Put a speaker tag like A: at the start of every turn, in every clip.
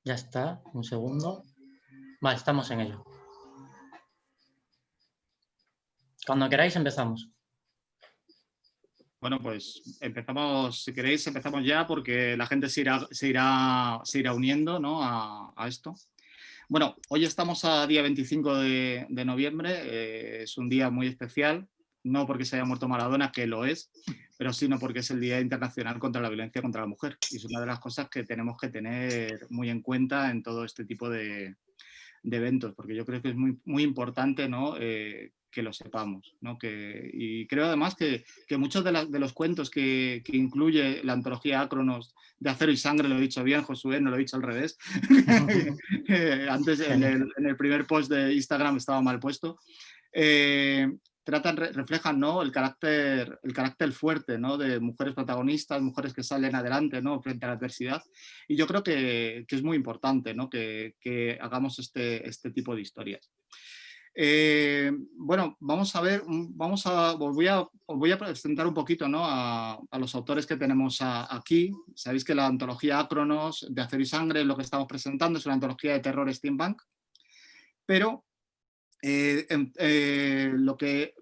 A: Ya está, un segundo. Vale, estamos en ello. Cuando queráis empezamos.
B: Bueno, pues empezamos, si queréis, empezamos ya porque la gente se irá uniendo, ¿no? a esto. Bueno, hoy estamos a día 25 de noviembre, es un día muy especial, no porque se haya muerto Maradona, que lo es, pero sino porque es el Día Internacional contra la Violencia contra la Mujer. Y es una de las cosas que tenemos que tener muy en cuenta en todo este tipo de eventos, porque yo creo que es muy, muy importante, ¿no? Que lo sepamos, ¿no? Y creo además que muchos de los cuentos que incluye la antología Acronos de Acero y Sangre, lo he dicho bien, Josué, no lo he dicho al revés, antes en el primer post de Instagram estaba mal puesto, reflejan, ¿no? el carácter fuerte, ¿no? de mujeres protagonistas, mujeres que salen adelante, ¿no? frente a la adversidad. Y yo creo que es muy importante, ¿no? que hagamos este tipo de historias. Bueno, vamos a ver, os voy a presentar un poquito, ¿no? a los autores que tenemos aquí. Sabéis que la antología Acronos de Acero y Sangre es lo que estamos presentando, es una antología de terror steampunk, pero lo que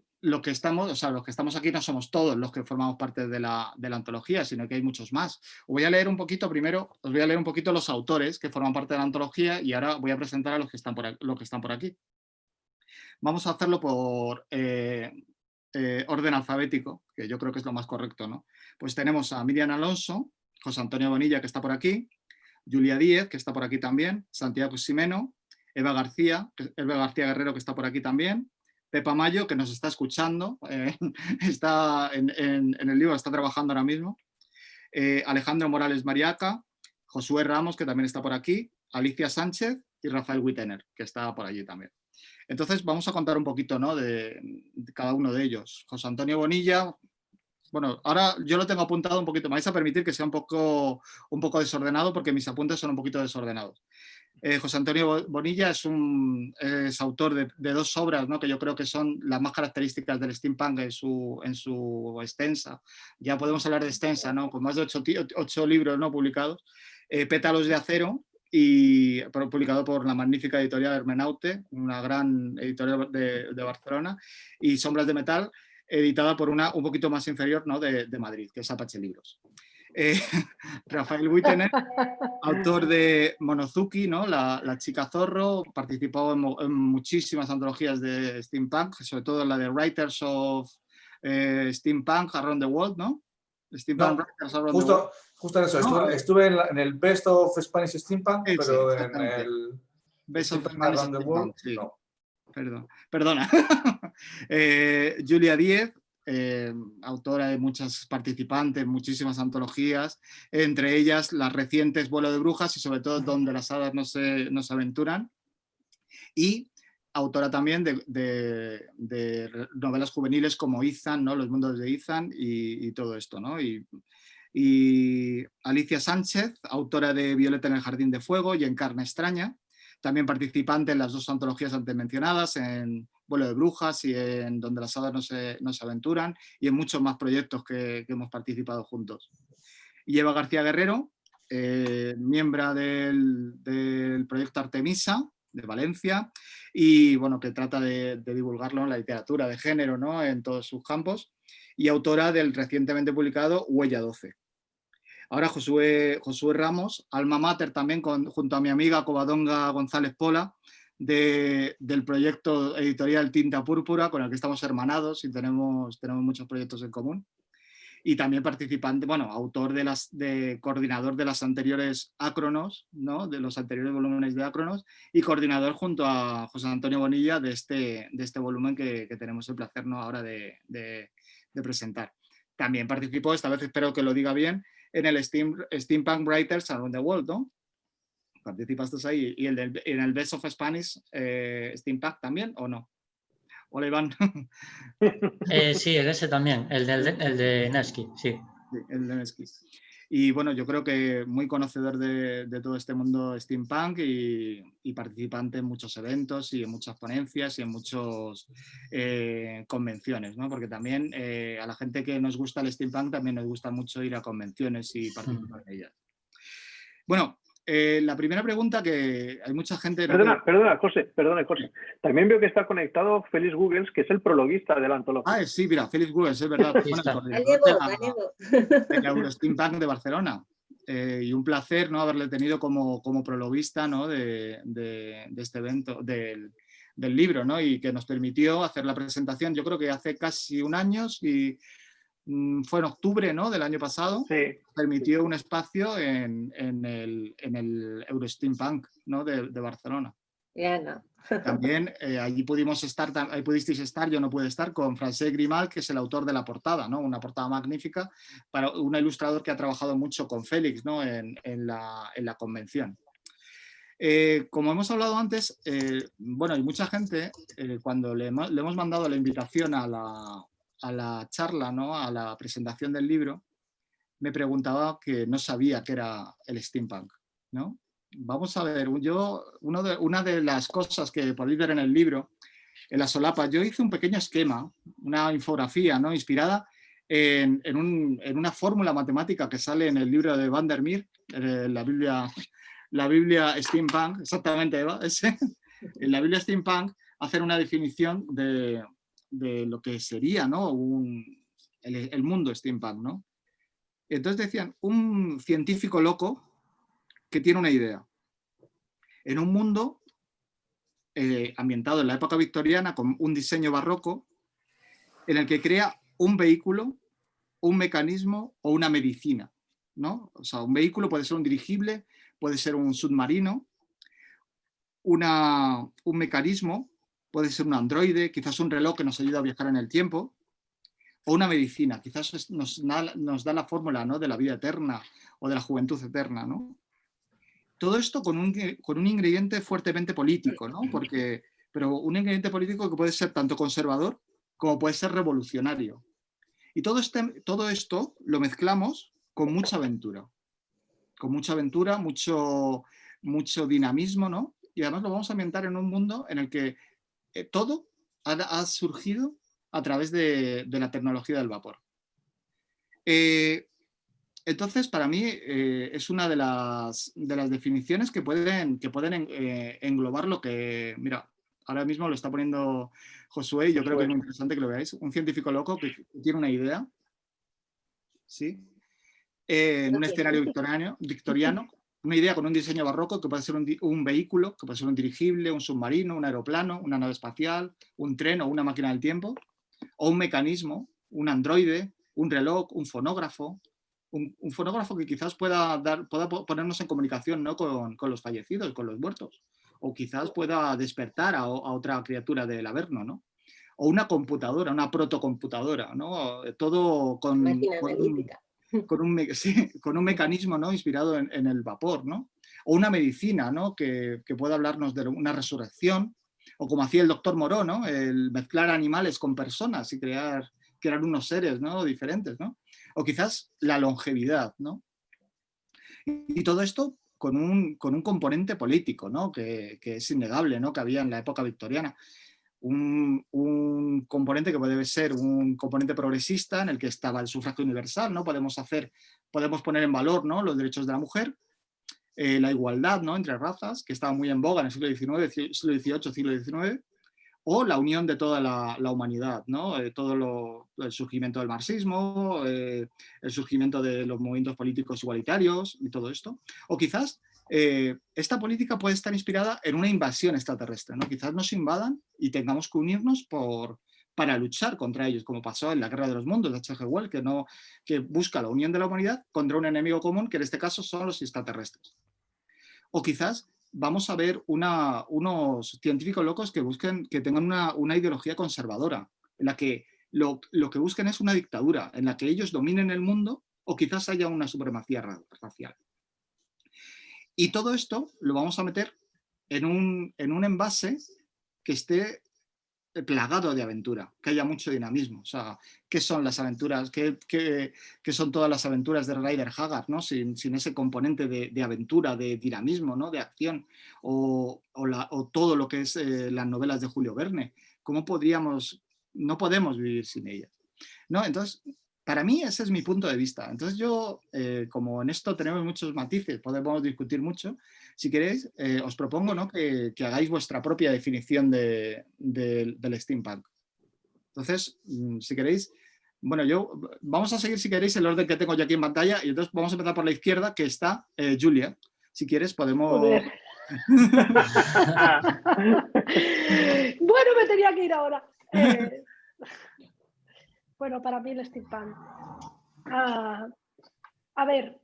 B: estamos aquí no somos todos los que formamos parte de la antología, sino que hay muchos más. Os voy a leer un poquito primero, os voy a leer un poquito los autores que forman parte de la antología y ahora voy a presentar a los que están por aquí. Vamos a hacerlo por orden alfabético, que yo creo que es lo más correcto, ¿no? Pues tenemos a Miriam Alonso, José Antonio Bonilla, que está por aquí, Julia Díez, que está por aquí también, Santiago Ximeno, Eva García Guerrero, que está por aquí también, Pepa Mayo, que nos está escuchando, está en el libro, está trabajando ahora mismo, Alejandro Morales Mariaca, Josué Ramos, que también está por aquí, Alicia Sánchez y Rafael Wittener, que está por allí también. Entonces vamos a contar un poquito, ¿no? de cada uno de ellos. José Antonio Bonilla, bueno, ahora yo lo tengo apuntado un poquito, me vais a permitir que sea un poco desordenado porque mis apuntes son un poquito desordenados. José Antonio Bonilla es autor de dos obras, ¿no? que yo creo que son las más características del steampunk en su extensa. Ya podemos hablar de extensa, ¿no? con más de 8 libros, ¿no? publicados. Pétalos de acero, publicado por la magnífica editorial Hermenaute, una gran editorial de Barcelona, y Sombras de Metal, editada por una un poquito más inferior, ¿no? de Madrid, que es Apache Libros. Rafael Wittener, autor de Monozuki, ¿no? la chica zorro, participó en muchísimas antologías de steampunk, sobre todo en la de Writers of Steampunk Around the World, ¿no?
C: Steampunk no, Writers Around the World. Justo en eso, no, estuve en el Best of Spanish Steampunk, pero en el
B: Best of
C: Steampunk Around the World,
B: sí.
C: no.
B: Perdona. Julia Díez, autora de muchas participantes, muchísimas antologías, entre ellas las recientes Vuelo de Brujas y sobre todo Donde las hadas no se aventuran, y autora también de novelas juveniles como Ethan, ¿no? Los mundos de Ethan y todo esto, ¿no? Y Alicia Sánchez, autora de Violeta en el Jardín de Fuego y En Carne Extraña, también participante en las dos antologías antes mencionadas, en Vuelo de Brujas y en Donde las hadas no se aventuran, y en muchos más proyectos que hemos participado juntos. Y Eva García Guerrero, miembro del proyecto Artemisa de Valencia, y bueno, que trata de divulgarlo en la literatura de género, ¿no? en todos sus campos, y autora del recientemente publicado Huella 12. Ahora Josué Ramos, alma mater también junto a mi amiga Covadonga González Pola, del proyecto editorial Tinta Púrpura, con el que estamos hermanados y tenemos muchos proyectos en común. Y también participante, bueno, autor coordinador de las anteriores Acronos, ¿no? de los anteriores volúmenes de Acronos, y coordinador junto a José Antonio Bonilla de este volumen que tenemos el placer, ¿no? ahora de presentar. También participó, esta vez espero que lo diga bien, en el Steampunk Writers Around the World, ¿no? ¿Participaste ahí? ¿Y en el Best of Spanish Steampunk también o no? Hola, Iván.
A: Sí, el ese también, el de Nevsky, sí.
B: El de Nevsky. Y bueno, yo creo que muy conocedor de todo este mundo steampunk y participante en muchos eventos y en muchas ponencias y en muchas convenciones, ¿no? Porque también a la gente que nos gusta el steampunk también nos gusta mucho ir a convenciones y participar en ellas. Bueno, la primera pregunta, que hay mucha gente...
D: Perdona, José. También veo que está conectado Félix Googles, que es el prologuista de la antología.
B: Sí, mira, Félix Googles, es verdad. El Eurosteampunk de Barcelona. Y un placer, ¿no?, haberle tenido como prologuista, ¿no?, de este evento, del libro, ¿no?, y que nos permitió hacer la presentación, yo creo que hace casi un año, y fue en octubre, ¿no?, del año pasado.
D: Sí.
B: Permitió un espacio en el Eurosteampunk, ¿no?, de Barcelona.
E: Ya no.
B: También allí ahí pudisteis estar, yo no pude estar, con Francesc Grimal, que es el autor de la portada, ¿no? Una portada magnífica, para un ilustrador que ha trabajado mucho con Félix, ¿no?, en la convención. Como hemos hablado antes, bueno, hay mucha gente, cuando le hemos mandado la invitación a la charla, ¿no?, a la presentación del libro, me preguntaba que no sabía qué era el steampunk, ¿no? Vamos a ver, una de las cosas que podéis ver en el libro, en la solapa, yo hice un pequeño esquema, una infografía, ¿no?, inspirada en una fórmula matemática que sale en el libro de Van der Meer, la Biblia Steampunk, exactamente, Eva, ese. En la Biblia Steampunk hacen una definición de lo que sería, ¿no?, el mundo steampunk, ¿no? Entonces decían, un científico loco que tiene una idea. En un mundo ambientado en la época victoriana, con un diseño barroco, en el que crea un vehículo, un mecanismo o una medicina, ¿no? O sea, un vehículo puede ser un dirigible, puede ser un submarino, un mecanismo, puede ser un androide, quizás un reloj que nos ayuda a viajar en el tiempo, o una medicina, quizás nos da la fórmula, ¿no?, de la vida eterna o de la juventud eterna, ¿no? Todo esto con un ingrediente fuertemente político, ¿no? Pero un ingrediente político que puede ser tanto conservador como puede ser revolucionario. Y todo esto lo mezclamos con mucha aventura. Con mucha aventura, mucho dinamismo, ¿no? Y además lo vamos a ambientar en un mundo en el que todo ha surgido a través de la tecnología del vapor. Entonces, para mí, es una de las definiciones que pueden englobar lo que... Mira, ahora mismo lo está poniendo Josué y yo creo que es muy interesante que lo veáis. Un científico loco que tiene una idea, ¿sí?, en un escenario victoriano, una idea con un diseño barroco que puede ser un vehículo, que puede ser un dirigible, un submarino, un aeroplano, una nave espacial, un tren o una máquina del tiempo, o un mecanismo, un androide, un reloj, un fonógrafo, un fonógrafo que quizás pueda ponernos en comunicación, ¿no?, con los fallecidos, con los muertos, o quizás pueda despertar a otra criatura del Averno, ¿no? O una computadora, una protocomputadora, ¿no? Todo con un mecanismo, ¿no?, inspirado en el vapor, ¿no? O una medicina, ¿no?, que pueda hablarnos de una resurrección, o como hacía el doctor Moreau, ¿no?, el mezclar animales con personas y crear unos seres, ¿no?, diferentes, ¿no? O quizás la longevidad, ¿no? Y todo esto con un componente político, ¿no?, que es innegable, ¿no?, que había en la época victoriana. Un componente que puede ser un componente progresista en el que estaba el sufragio universal, ¿no? Podemos poner en valor, ¿no?, los derechos de la mujer, la igualdad, ¿no?, entre razas, que estaba muy en boga en el siglo XIX, siglo XVIII, siglo XIX, o la unión de toda la humanidad, ¿no? El surgimiento del marxismo, el surgimiento de los movimientos políticos igualitarios y todo esto. O quizás esta política puede estar inspirada en una invasión extraterrestre, ¿no? Quizás nos invadan y tengamos que unirnos para luchar contra ellos, como pasó en la Guerra de los Mundos de H.G. Wells, que busca la unión de la humanidad contra un enemigo común, que en este caso son los extraterrestres. O quizás vamos a ver unos científicos locos que tengan una ideología conservadora, en la que lo que busquen es una dictadura, en la que ellos dominen el mundo, o quizás haya una supremacía racial. Y todo esto lo vamos a meter en un envase que esté plagado de aventura, que haya mucho dinamismo. O sea, ¿qué son las aventuras? ¿Qué son todas las aventuras de Rider Haggard, ¿no? Sin ese componente de aventura, de dinamismo, ¿no?, de acción, o todo lo que es las novelas de Julio Verne. ¿Cómo no podemos vivir sin ellas, ¿no? Entonces, para mí ese es mi punto de vista. Entonces yo, como en esto tenemos muchos matices, podemos discutir mucho, si queréis, os propongo, ¿no?, que hagáis vuestra propia definición del steampunk. Entonces, si queréis, bueno, vamos a seguir, si queréis, el orden que tengo yo aquí en pantalla, y entonces vamos a empezar por la izquierda, que está Julia. Si quieres, podemos...
E: Joder. Bueno, me tenía que ir ahora. Bueno, para mí el steampunk. A ver,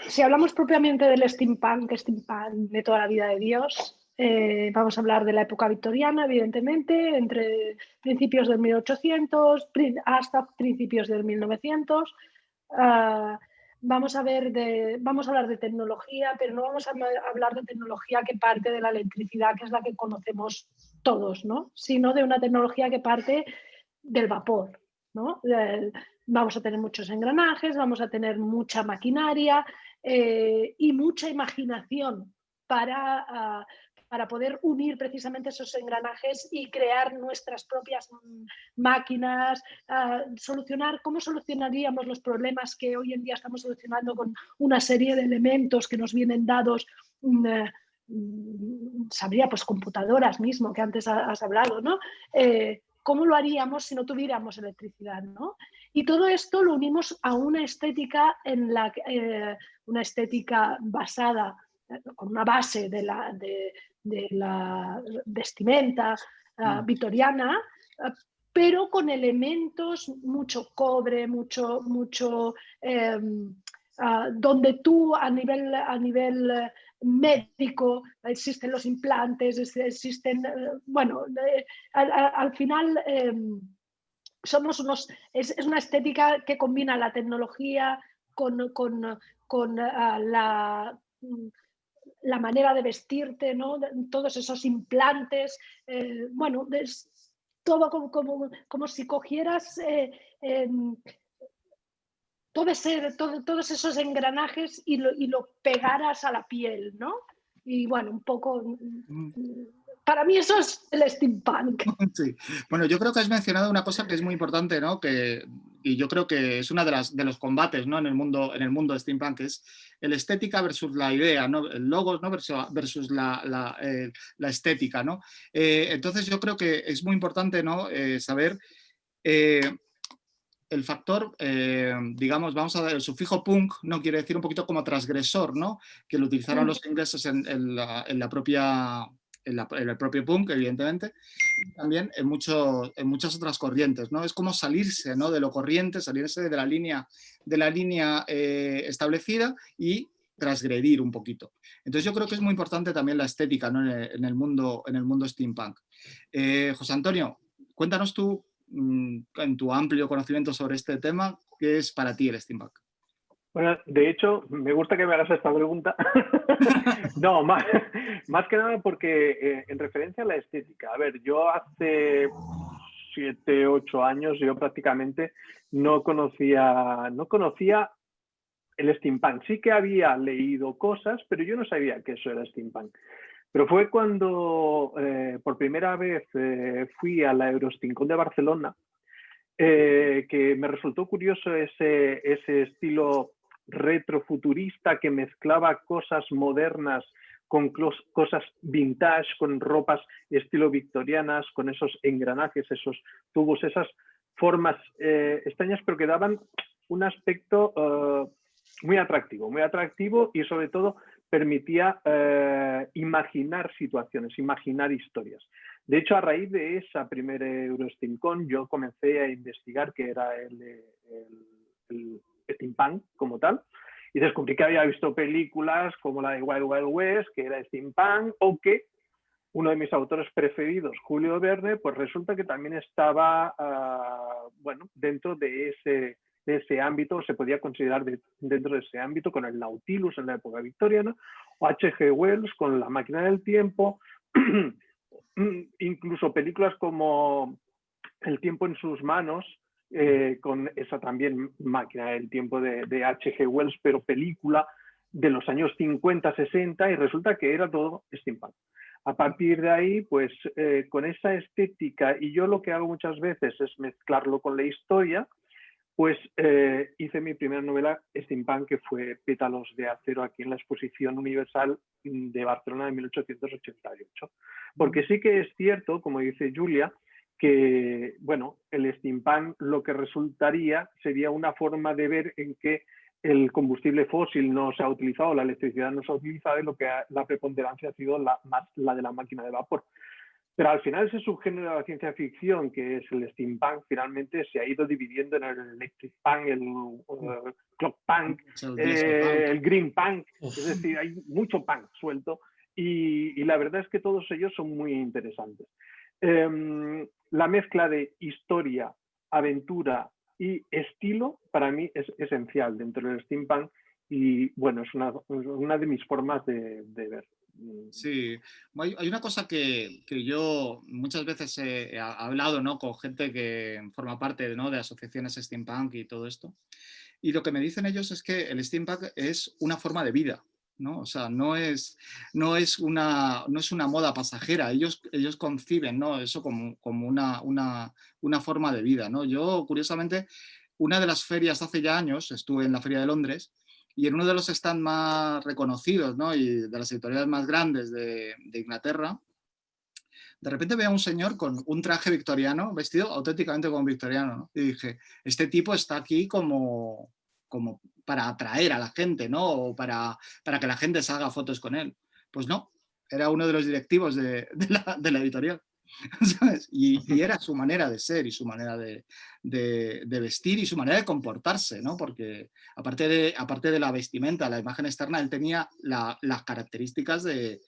E: si hablamos propiamente del steampunk de toda la vida de Dios, vamos a hablar de la época victoriana, evidentemente, entre principios del 1800 hasta principios del 1900. Vamos a hablar de tecnología, pero no vamos a hablar de tecnología que parte de la electricidad, que es la que conocemos todos, ¿no?, sino de una tecnología que parte del vapor, ¿no? Vamos a tener muchos engranajes, vamos a tener mucha maquinaria y mucha imaginación para poder unir precisamente esos engranajes y crear nuestras propias máquinas, cómo solucionaríamos los problemas que hoy en día estamos solucionando con una serie de elementos que nos vienen dados. Sabría, pues computadoras mismo, que antes has hablado, ¿no? ¿Cómo lo haríamos si no tuviéramos electricidad, ¿no? Y todo esto lo unimos a una estética, una estética basada, con una base de la vestimenta victoriana, pero con elementos, mucho cobre, mucho donde tú a nivel médico existen los implantes, existen, bueno, al final es una estética que combina la tecnología con la manera de vestirte, ¿no? Todos esos implantes, bueno, es todo como si cogieras todos esos engranajes y lo pegaras a la piel, ¿no? Y bueno, un poco... Para mí eso es el steampunk.
B: Sí. Bueno, yo creo que has mencionado una cosa que es muy importante, ¿no?, y yo creo que es una de los combates, ¿no?, en el mundo steampunk, que es el estética versus la idea, ¿no?, el logos, ¿no?, versus la estética, ¿no? Entonces yo creo que es muy importante, ¿no?, saber el factor, digamos, vamos a ver, el sufijo punk, ¿no?, quiere decir un poquito como transgresor, ¿no?, que lo utilizaron los ingleses en el propio punk, evidentemente, y también en muchas otras corrientes, ¿no? Es como salirse, ¿no?, de lo corriente, salirse de la línea establecida y transgredir un poquito. Entonces yo creo que es muy importante también la estética, ¿no?, en el mundo steampunk. José Antonio, cuéntanos tú, en tu amplio conocimiento sobre este tema, ¿qué es para ti el steampunk?
D: Bueno, de hecho, me gusta que me hagas esta pregunta. No, más que nada porque en referencia a la estética. A ver, yo hace 7, 8 años yo prácticamente no conocía el steampunk. Sí que había leído cosas, pero yo no sabía que eso era steampunk. Pero fue cuando por primera vez fui a la Eurosteampunk de Barcelona, que me resultó curioso ese estilo retrofuturista que mezclaba cosas modernas con cosas vintage, con ropas estilo victorianas, con esos engranajes, esos tubos, esas formas extrañas, pero que daban un aspecto muy atractivo y sobre todo permitía imaginar situaciones, imaginar historias. De hecho, a raíz de esa primera Eurosteampunk, yo comencé a investigar qué era el steampunk como tal, y descubrí que había visto películas como la de Wild Wild West, que era steampunk, o que uno de mis autores preferidos, Julio Verne, pues resulta que también estaba bueno, dentro de ese ámbito, se podía considerar dentro de ese ámbito, con el Nautilus en la época victoriana, o H.G. Wells con La máquina del tiempo, incluso películas como El tiempo en sus manos, con esa también máquina del tiempo de H.G. Wells, pero película de los años 50, 60, y resulta que era todo steampunk. A partir de ahí, pues con esa estética, y yo lo que hago muchas veces es mezclarlo con la historia, pues hice mi primera novela steampunk, que fue Pétalos de acero, aquí en la Exposición Universal de Barcelona de 1888. Porque sí que es cierto, como dice Julia, que bueno, el steampunk lo que resultaría sería una forma de ver en que el combustible fósil no se ha utilizado, la electricidad no se ha utilizado, y lo que la preponderancia ha sido la de la máquina de vapor. Pero al final ese subgénero de la ciencia ficción, que es el steampunk, finalmente se ha ido dividiendo en el electric punk, el clock punk, el green punk. Es decir, hay mucho punk suelto, y la verdad es que todos ellos son muy interesantes. La mezcla de historia, aventura y estilo para mí es esencial dentro del steampunk, y bueno, es una de mis formas de ver.
B: Sí, hay una cosa que yo muchas veces he hablado, ¿no?, con gente que forma parte, ¿no?, de asociaciones steampunk y todo esto, y lo que me dicen ellos es que el steampunk es una forma de vida, ¿no? O sea, no es una moda pasajera. Ellos conciben, ¿no?, eso como una forma de vida, ¿no? Yo, curiosamente, una de las ferias hace ya años, estuve en la Feria de Londres, y en uno de los stands más reconocidos, ¿no?, y de las editoriales más grandes de Inglaterra, de repente veo a un señor con un traje victoriano, vestido auténticamente como victoriano, ¿no? Y dije, este tipo está aquí como para atraer a la gente, ¿no?, o para que la gente se haga fotos con él. Pues no, era uno de los directivos de la editorial, ¿sabes? Y era su manera de ser y su manera de vestir y su manera de comportarse, ¿no? Porque aparte de la vestimenta, la imagen externa, él tenía las características de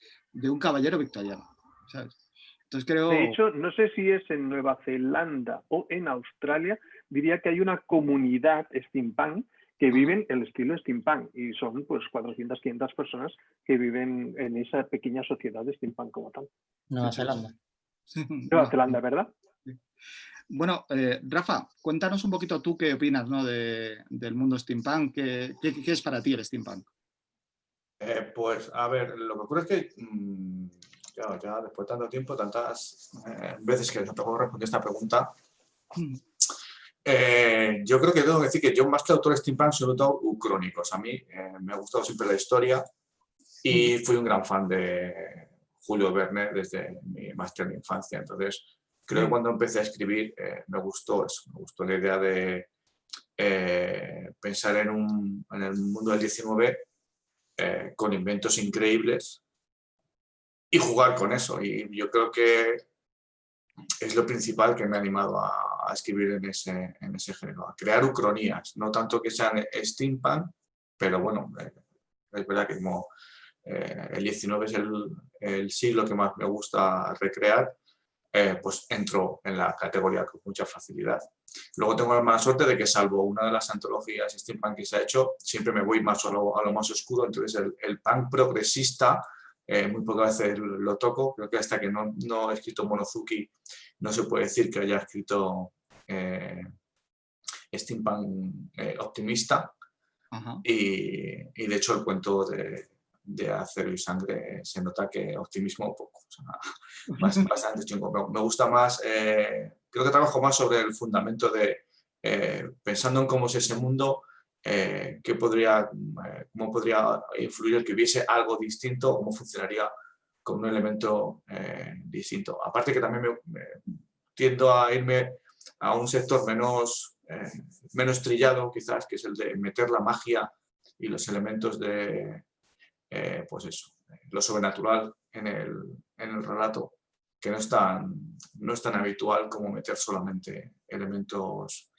B: un caballero victoriano, ¿sabes? Entonces creo...
D: De hecho, no sé si es en Nueva Zelanda o en Australia, diría que hay una comunidad steampunk que viven el estilo steampunk, y son pues 400, 500 personas que viven en esa pequeña sociedad de steampunk como tal.
A: Nueva Zelanda.
D: Nueva Zelanda, ¿verdad?
B: Bueno, Rafa, cuéntanos un poquito tú qué opinas, ¿no?, del mundo steampunk. ¿Qué es para ti el steampunk?
C: Pues, a ver, lo que ocurre es que ya después de tanto tiempo, tantas veces que no tengo que responder esta pregunta, yo creo que tengo que decir que yo, más que autor steampunk, soy autor ucrónicos. A mí me ha gustado siempre la historia y fui un gran fan de Julio Verne desde mi más tierna infancia. Entonces, creo que cuando empecé a escribir me gustó eso, me gustó la idea de pensar en el mundo del 19 con inventos increíbles y jugar con eso. Y yo creo que es lo principal que me ha animado a escribir en ese género, a crear ucronías, no tanto que sean steampunk, pero bueno, es verdad que como el 19 es el siglo que más me gusta recrear, pues entro en la categoría con mucha facilidad. Luego tengo la mala suerte de que, salvo una de las antologías steampunk que se ha hecho, siempre me voy más a lo más oscuro. Entonces el punk progresista muy pocas veces lo toco. Creo que hasta que no he escrito Monozuki no se puede decir que haya escrito steampunk optimista. Y de hecho el cuento de Acero y Sangre se nota que optimismo poco, o sea, bastante chungo. Me gusta más, creo que trabajo más sobre el fundamento de pensando en cómo es ese mundo, cómo podría influir el que hubiese algo distinto, cómo funcionaría con un elemento distinto. Aparte que también me tiendo a irme a un sector menos trillado, quizás, que es el de meter la magia y los elementos de pues eso, lo sobrenatural en el relato, que no es tan habitual como meter solamente elementos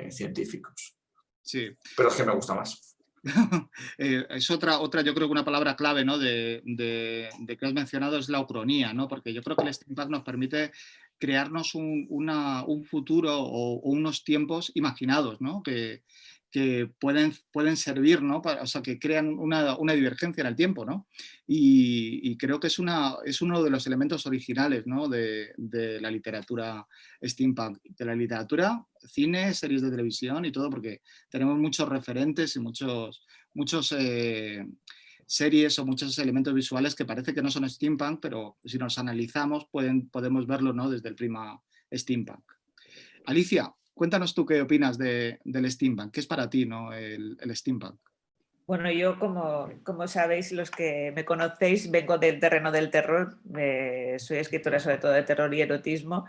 C: científicos.
B: Sí.
C: Pero es que me gusta más.
B: Es otra, yo creo que una palabra clave, ¿no?, de que has mencionado, es la ucronía, ¿no? Porque yo creo que el steampunk nos permite crearnos un futuro o unos tiempos imaginados, ¿no?, que pueden servir, ¿no?, o sea, que crean una divergencia en el tiempo, ¿no? Y creo que es uno de los elementos originales, ¿no?, de la literatura steampunk, de la literatura, cine, series de televisión y todo, porque tenemos muchos referentes y muchos series o muchos elementos visuales que parece que no son steampunk, pero si nos analizamos podemos verlo, ¿no?, desde el prisma steampunk. Alicia, Cuéntanos tú qué opinas del steampunk. ¿Qué es para ti, ¿no? el steampunk?
F: Bueno, yo como sabéis, los que me conocéis, vengo del terreno del terror, soy escritora sobre todo de terror y erotismo,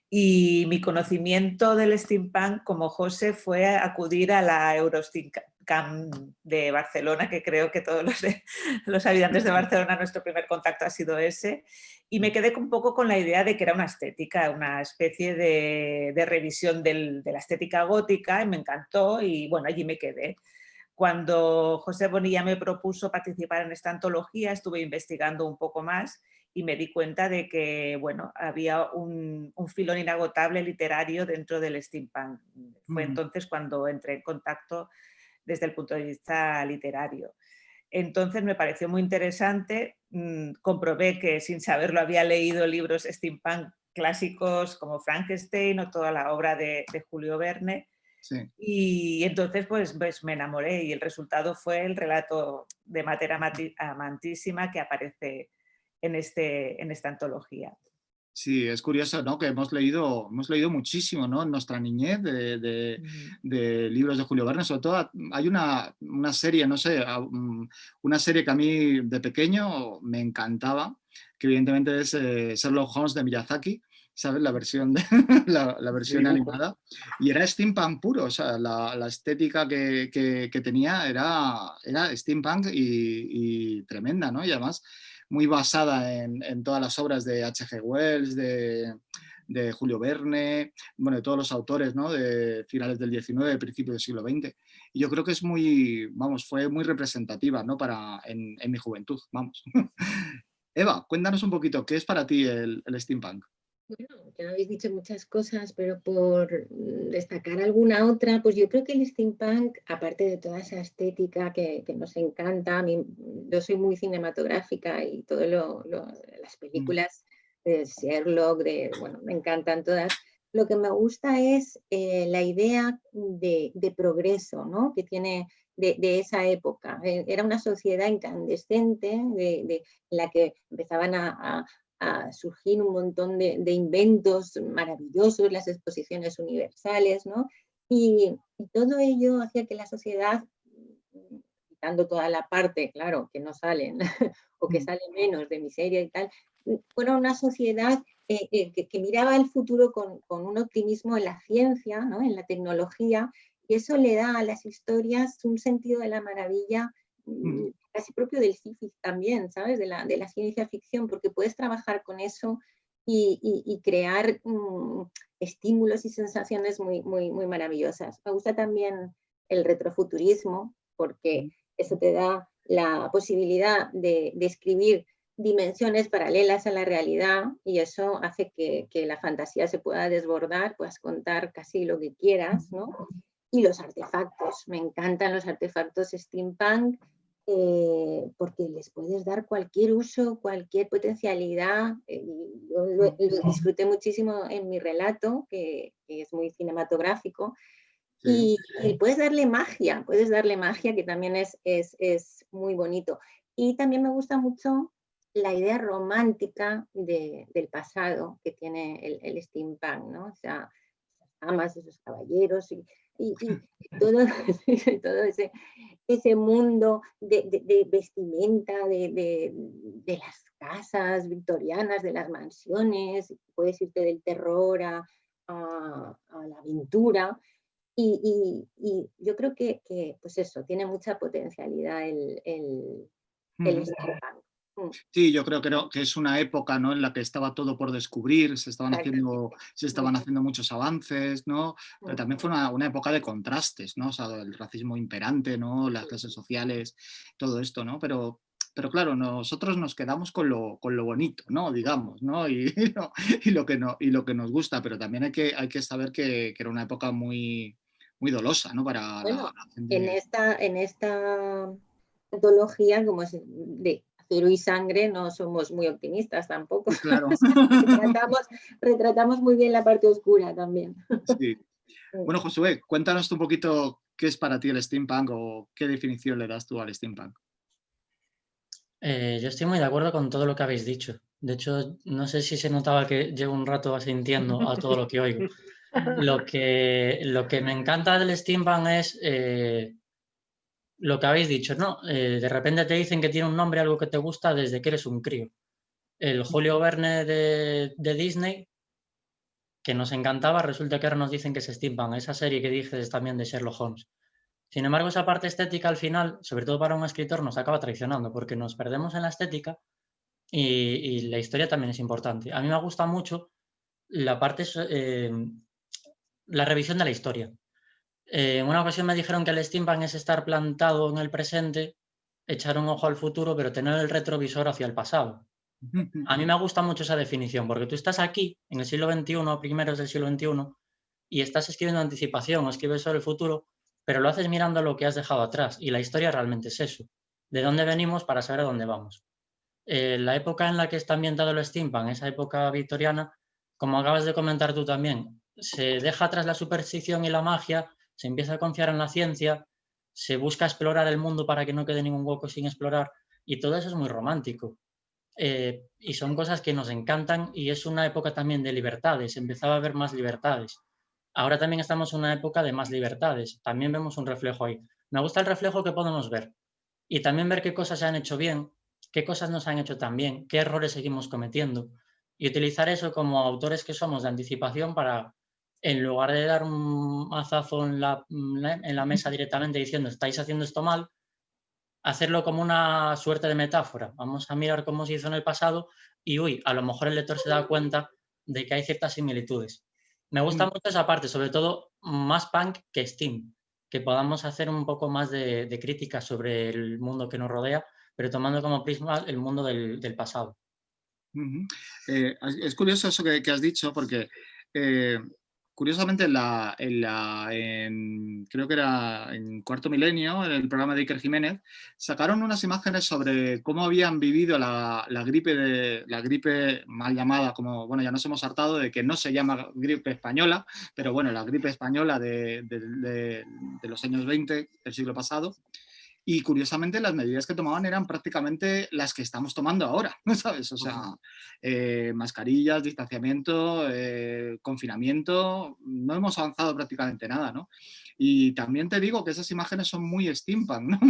F: y mi conocimiento del steampunk como José fue acudir a la Eurosteamcamp de Barcelona, que creo que todos los habitantes de Barcelona nuestro primer contacto ha sido ese, y me quedé un poco con la idea de que era una estética, una especie de revisión de la estética gótica, y me encantó y bueno, allí me quedé. Cuando José Bonilla me propuso participar en esta antología, estuve investigando un poco más y me di cuenta de que bueno, había un filón inagotable literario dentro del steampunk. Fue entonces cuando entré en contacto desde el punto de vista literario. Entonces me pareció muy interesante, comprobé que sin saberlo había leído libros steampunk clásicos como Frankenstein o toda la obra de Julio Verne.
B: Sí.
F: Y entonces pues me enamoré y el resultado fue el relato de Matera Amantísima que aparece en esta antología.
B: Sí, es curioso, ¿no? Que hemos leído muchísimo, ¿no? En nuestra niñez de libros de Julio Verne. Sobre todo hay una serie, no sé, una serie que a mí de pequeño me encantaba, que evidentemente es Sherlock Holmes de Miyazaki, ¿sabes? La versión, la versión animada. Y era steampunk puro, o sea, la estética que tenía era steampunk y tremenda, ¿no? Y además muy basada en todas las obras de H.G. Wells, de Julio Verne, bueno, de todos los autores, ¿no? De finales del XIX, principios del siglo XX. Y yo creo que es fue muy representativa, ¿no? En mi juventud, vamos. Eva, cuéntanos un poquito, ¿qué es para ti el steampunk?
G: Bueno, ya habéis dicho muchas cosas, pero por destacar alguna otra, pues yo creo que el steampunk, aparte de toda esa estética que nos encanta, a mí, yo soy muy cinematográfica y todas las películas de Sherlock, bueno, me encantan todas. Lo que me gusta es la idea de progreso, ¿no? Que tiene de esa época. Era una sociedad incandescente en la que empezaban a surgir un montón de inventos maravillosos, las exposiciones universales, ¿no? Y todo ello hacía que la sociedad, quitando toda la parte, claro, que no salen o que sale menos de miseria y tal, fuera una sociedad que miraba el futuro con un optimismo en la ciencia, ¿no? En la tecnología, y eso le da a las historias un sentido de la maravilla casi propio del sci-fi también, ¿sabes? De la ciencia ficción, porque puedes trabajar con eso y crear estímulos y sensaciones muy, muy, muy maravillosas. Me gusta también el retrofuturismo, porque eso te da la posibilidad de escribir dimensiones paralelas a la realidad y eso hace que la fantasía se pueda desbordar, puedas contar casi lo que quieras, ¿no? Y los artefactos, me encantan los artefactos steampunk, porque les puedes dar cualquier uso, cualquier potencialidad. Yo lo disfruté muchísimo en mi relato, que es muy cinematográfico, sí. Y puedes darle magia, que también es muy bonito. Y también me gusta mucho la idea romántica del pasado que tiene el steampunk, ¿no? O sea, esas damas, esos caballeros y todo, todo ese mundo de vestimenta, de las casas victorianas, de las mansiones, puedes irte del terror a la aventura. Y yo creo que pues eso, tiene mucha potencialidad el steampunk.
B: Sí, yo creo que es una época, ¿no? En la que estaba todo por descubrir, se estaban haciendo muchos avances, ¿no? Pero también fue una época de contrastes, ¿no? O sea, el racismo imperante, ¿no? Las clases sociales, todo esto, ¿no? Pero claro, nosotros nos quedamos con lo bonito, ¿no? Digamos, ¿no? Y lo que nos gusta, pero también hay que saber que era una época muy, muy dolosa, ¿no? Para
G: bueno,
B: la gente.
G: En esta antología, como es de Acero y Sangre, no somos muy optimistas tampoco.
B: Claro.
G: retratamos muy bien la parte oscura también.
B: Sí. Bueno, Josué, cuéntanos un poquito qué es para ti el steampunk o qué definición le das tú al steampunk.
A: Yo estoy muy de acuerdo con todo lo que habéis dicho. De hecho, no sé si se notaba que llevo un rato asintiendo a todo lo que oigo. Lo que me encanta del steampunk es lo que habéis dicho, ¿no? De repente te dicen que tiene un nombre, algo que te gusta desde que eres un crío. El Julio Verne de Disney, que nos encantaba, resulta que ahora nos dicen que es steampunk, esa serie que dices también de Sherlock Holmes. Sin embargo, esa parte estética al final, sobre todo para un escritor, nos acaba traicionando porque nos perdemos en la estética y la historia también es importante. A mí me gusta mucho la parte, la revisión de la historia. En una ocasión me dijeron que el steampunk es estar plantado en el presente, echar un ojo al futuro, pero tener el retrovisor hacia el pasado. A mí me gusta mucho esa definición, porque tú estás aquí, en el siglo XXI, primeros del siglo XXI, y estás escribiendo anticipación o escribes sobre el futuro, pero lo haces mirando lo que has dejado atrás, y la historia realmente es eso, de dónde venimos para saber a dónde vamos. La época en la que está ambientado el steampunk, esa época victoriana, como acabas de comentar tú también, se deja atrás la superstición y la magia, se empieza a confiar en la ciencia, se busca explorar el mundo para que no quede ningún hueco sin explorar, y todo eso es muy romántico. Y son cosas que nos encantan y es una época también de libertades, empezaba a haber más libertades. Ahora también estamos en una época de más libertades, también vemos un reflejo ahí. Me gusta el reflejo que podemos ver y también ver qué cosas se han hecho bien, qué cosas no se han hecho tan bien, qué errores seguimos cometiendo y utilizar eso como autores que somos de anticipación para, en lugar de dar un mazazo en la mesa directamente diciendo estáis haciendo esto mal, hacerlo como una suerte de metáfora. Vamos a mirar cómo se hizo en el pasado y, uy, a lo mejor el lector se da cuenta de que hay ciertas similitudes. Me gusta mucho esa parte, sobre todo más punk que Steam, que podamos hacer un poco más de crítica sobre el mundo que nos rodea, pero tomando como prisma el mundo del pasado.
B: Es curioso eso que has dicho, porque curiosamente creo que era en Cuarto Milenio, en el programa de Iker Jiménez, sacaron unas imágenes sobre cómo habían vivido la gripe mal llamada, como, bueno, ya nos hemos hartado de que no se llama gripe española, pero bueno, la gripe española de los años 20 del siglo pasado. Y curiosamente las medidas que tomaban eran prácticamente las que estamos tomando ahora, ¿sabes? O sea, mascarillas, distanciamiento, confinamiento, no hemos avanzado prácticamente nada, ¿no? Y también te digo que esas imágenes son muy steampunk, ¿no?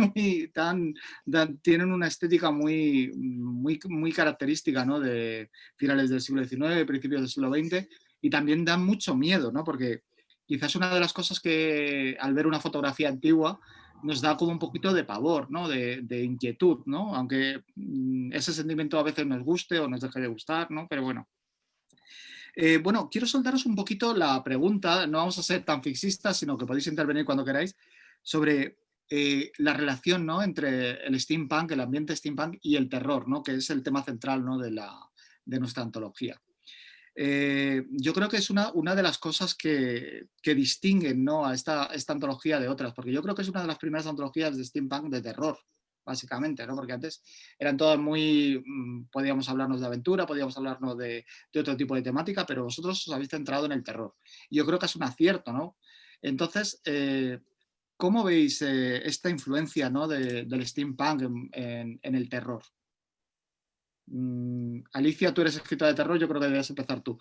B: Tienen una estética muy característica, ¿no? De finales del siglo XIX, principios del siglo XX, y también dan mucho miedo, ¿no? Porque quizás una de las cosas que al ver una fotografía antigua nos da como un poquito de pavor, ¿no? De inquietud, ¿no? Aunque ese sentimiento a veces nos guste o nos deje de gustar, ¿no? Pero bueno. Bueno, quiero soltaros un poquito la pregunta, no vamos a ser tan fixistas, sino que podéis intervenir cuando queráis, sobre la relación, ¿no? Entre el steampunk, el ambiente steampunk y el terror, ¿no? Que es el tema central, ¿no? de nuestra antología. Yo creo que es una de las cosas que distinguen, ¿no? a esta antología de otras, porque yo creo que es una de las primeras antologías de steampunk de terror, básicamente, ¿no? Porque antes eran todas muy, podíamos hablarnos de aventura, podíamos hablarnos de otro tipo de temática, pero vosotros os habéis centrado en el terror. Y yo creo que es un acierto, ¿no? Entonces, ¿cómo veis esta influencia, ¿no? del steampunk en el terror? Alicia, tú eres escritora de terror, yo creo que debes empezar tú.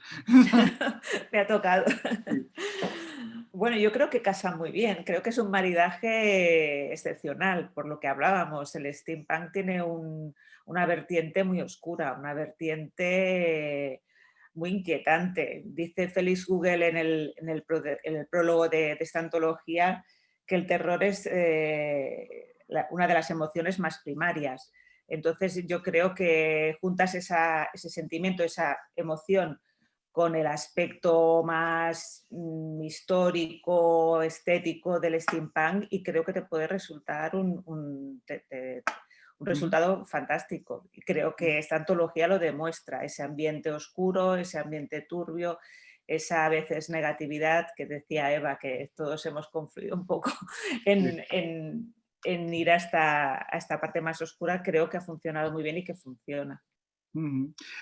F: Me ha tocado.
B: Sí.
F: Bueno, yo creo que casa muy bien, creo que es un maridaje excepcional, por lo que hablábamos. El steampunk tiene una vertiente muy oscura, una vertiente muy inquietante. Dice Félix Google en el prólogo de esta antología que el terror es una de las emociones más primarias. Entonces yo creo que juntas ese sentimiento, esa emoción con el aspecto más histórico, estético del steampunk y creo que te puede resultar un resultado fantástico. Y creo que esta antología lo demuestra, ese ambiente oscuro, ese ambiente turbio, esa a veces negatividad que decía Eva, que todos hemos confluido un poco en ir a esta parte más oscura. Creo que ha funcionado muy bien y que funciona.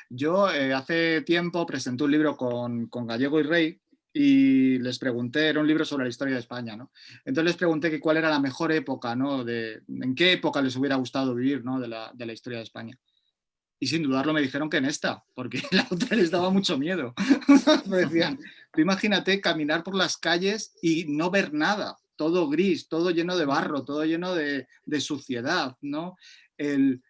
B: Yo hace tiempo presenté un libro con Gallego y Rey y les pregunté, era un libro sobre la historia de España, ¿no? Entonces les pregunté que cuál era la mejor época, ¿no? En qué época les hubiera gustado vivir, ¿no? de la historia de España. Y sin dudarlo me dijeron que en esta, porque la otra les daba mucho miedo. Me decían, tú imagínate caminar por las calles y no ver nada, todo gris, todo lleno de barro, todo lleno de suciedad, ¿no? El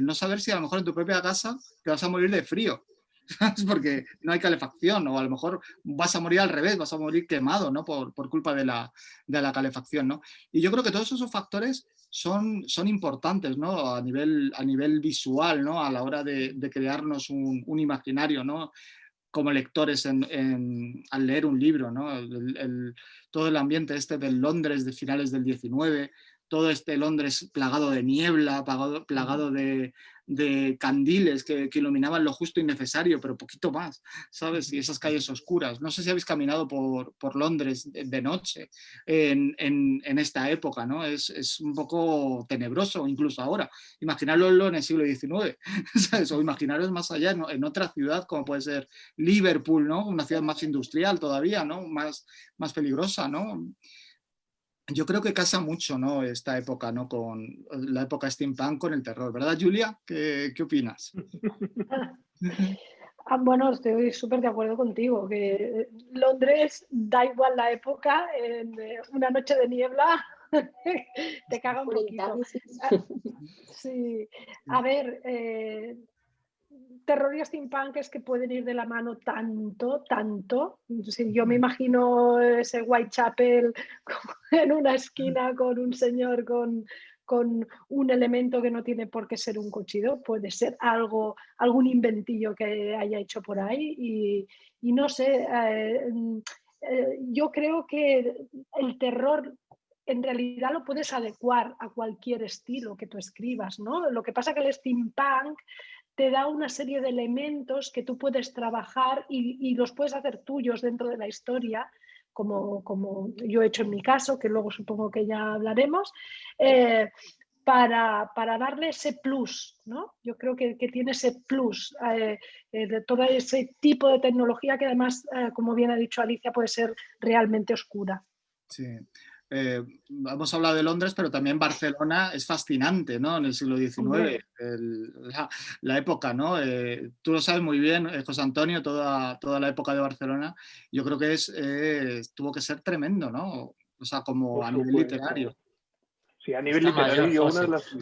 B: no saber si a lo mejor en tu propia casa te vas a morir de frío, ¿sabes? Porque no hay calefacción, o a lo mejor vas a morir al revés, vas a morir quemado, ¿no? Por culpa de la calefacción, ¿no? Y yo creo que todos esos factores son importantes, ¿no? A nivel visual, ¿no? A la hora de crearnos un imaginario, ¿no? Como lectores al leer un libro, ¿no? Todo el ambiente este del Londres de finales del 19, todo este Londres plagado de niebla, plagado de candiles que iluminaban lo justo y necesario, pero poquito más, ¿sabes? Y esas calles oscuras. No sé si habéis caminado por Londres de noche en esta época, ¿no? Es un poco tenebroso, incluso ahora. Imaginarlo en el siglo XIX, ¿sabes? O imaginaros más allá, ¿no? En otra ciudad como puede ser Liverpool, ¿no? Una ciudad más industrial todavía, ¿no? Más peligrosa, ¿no? Yo creo que casa mucho, ¿no? Esta época, ¿no? Con la época steampunk con el terror, ¿verdad, Julia? ¿Qué opinas?
E: Bueno, estoy súper de acuerdo contigo, que Londres, da igual la época, en una noche de niebla te caga un poquito. Sí, a ver, terror y steampunk es que pueden ir de la mano tanto. Sí, yo me imagino ese Whitechapel en una esquina con un señor con un elemento que no tiene por qué ser un cochido, puede ser algún inventillo que haya hecho por ahí y no sé, yo creo que el terror en realidad lo puedes adecuar a cualquier estilo que tú escribas, ¿no? Lo que pasa que el steampunk te da una serie de elementos que tú puedes trabajar y los puedes hacer tuyos dentro de la historia, como yo he hecho en mi caso, que luego supongo que ya hablaremos, para darle ese plus, ¿no? Yo creo que tiene ese plus de todo ese tipo de tecnología que además, como bien ha dicho Alicia, puede ser realmente oscura.
B: Sí. Hemos hablado de Londres, pero también Barcelona es fascinante, ¿no? En el siglo XIX, la época, ¿no? Tú lo sabes muy bien, José Antonio, toda la época de Barcelona, yo creo que tuvo que ser tremendo, ¿no? O sea, como a nivel literario.
D: Sí, a nivel literario, yo una de las...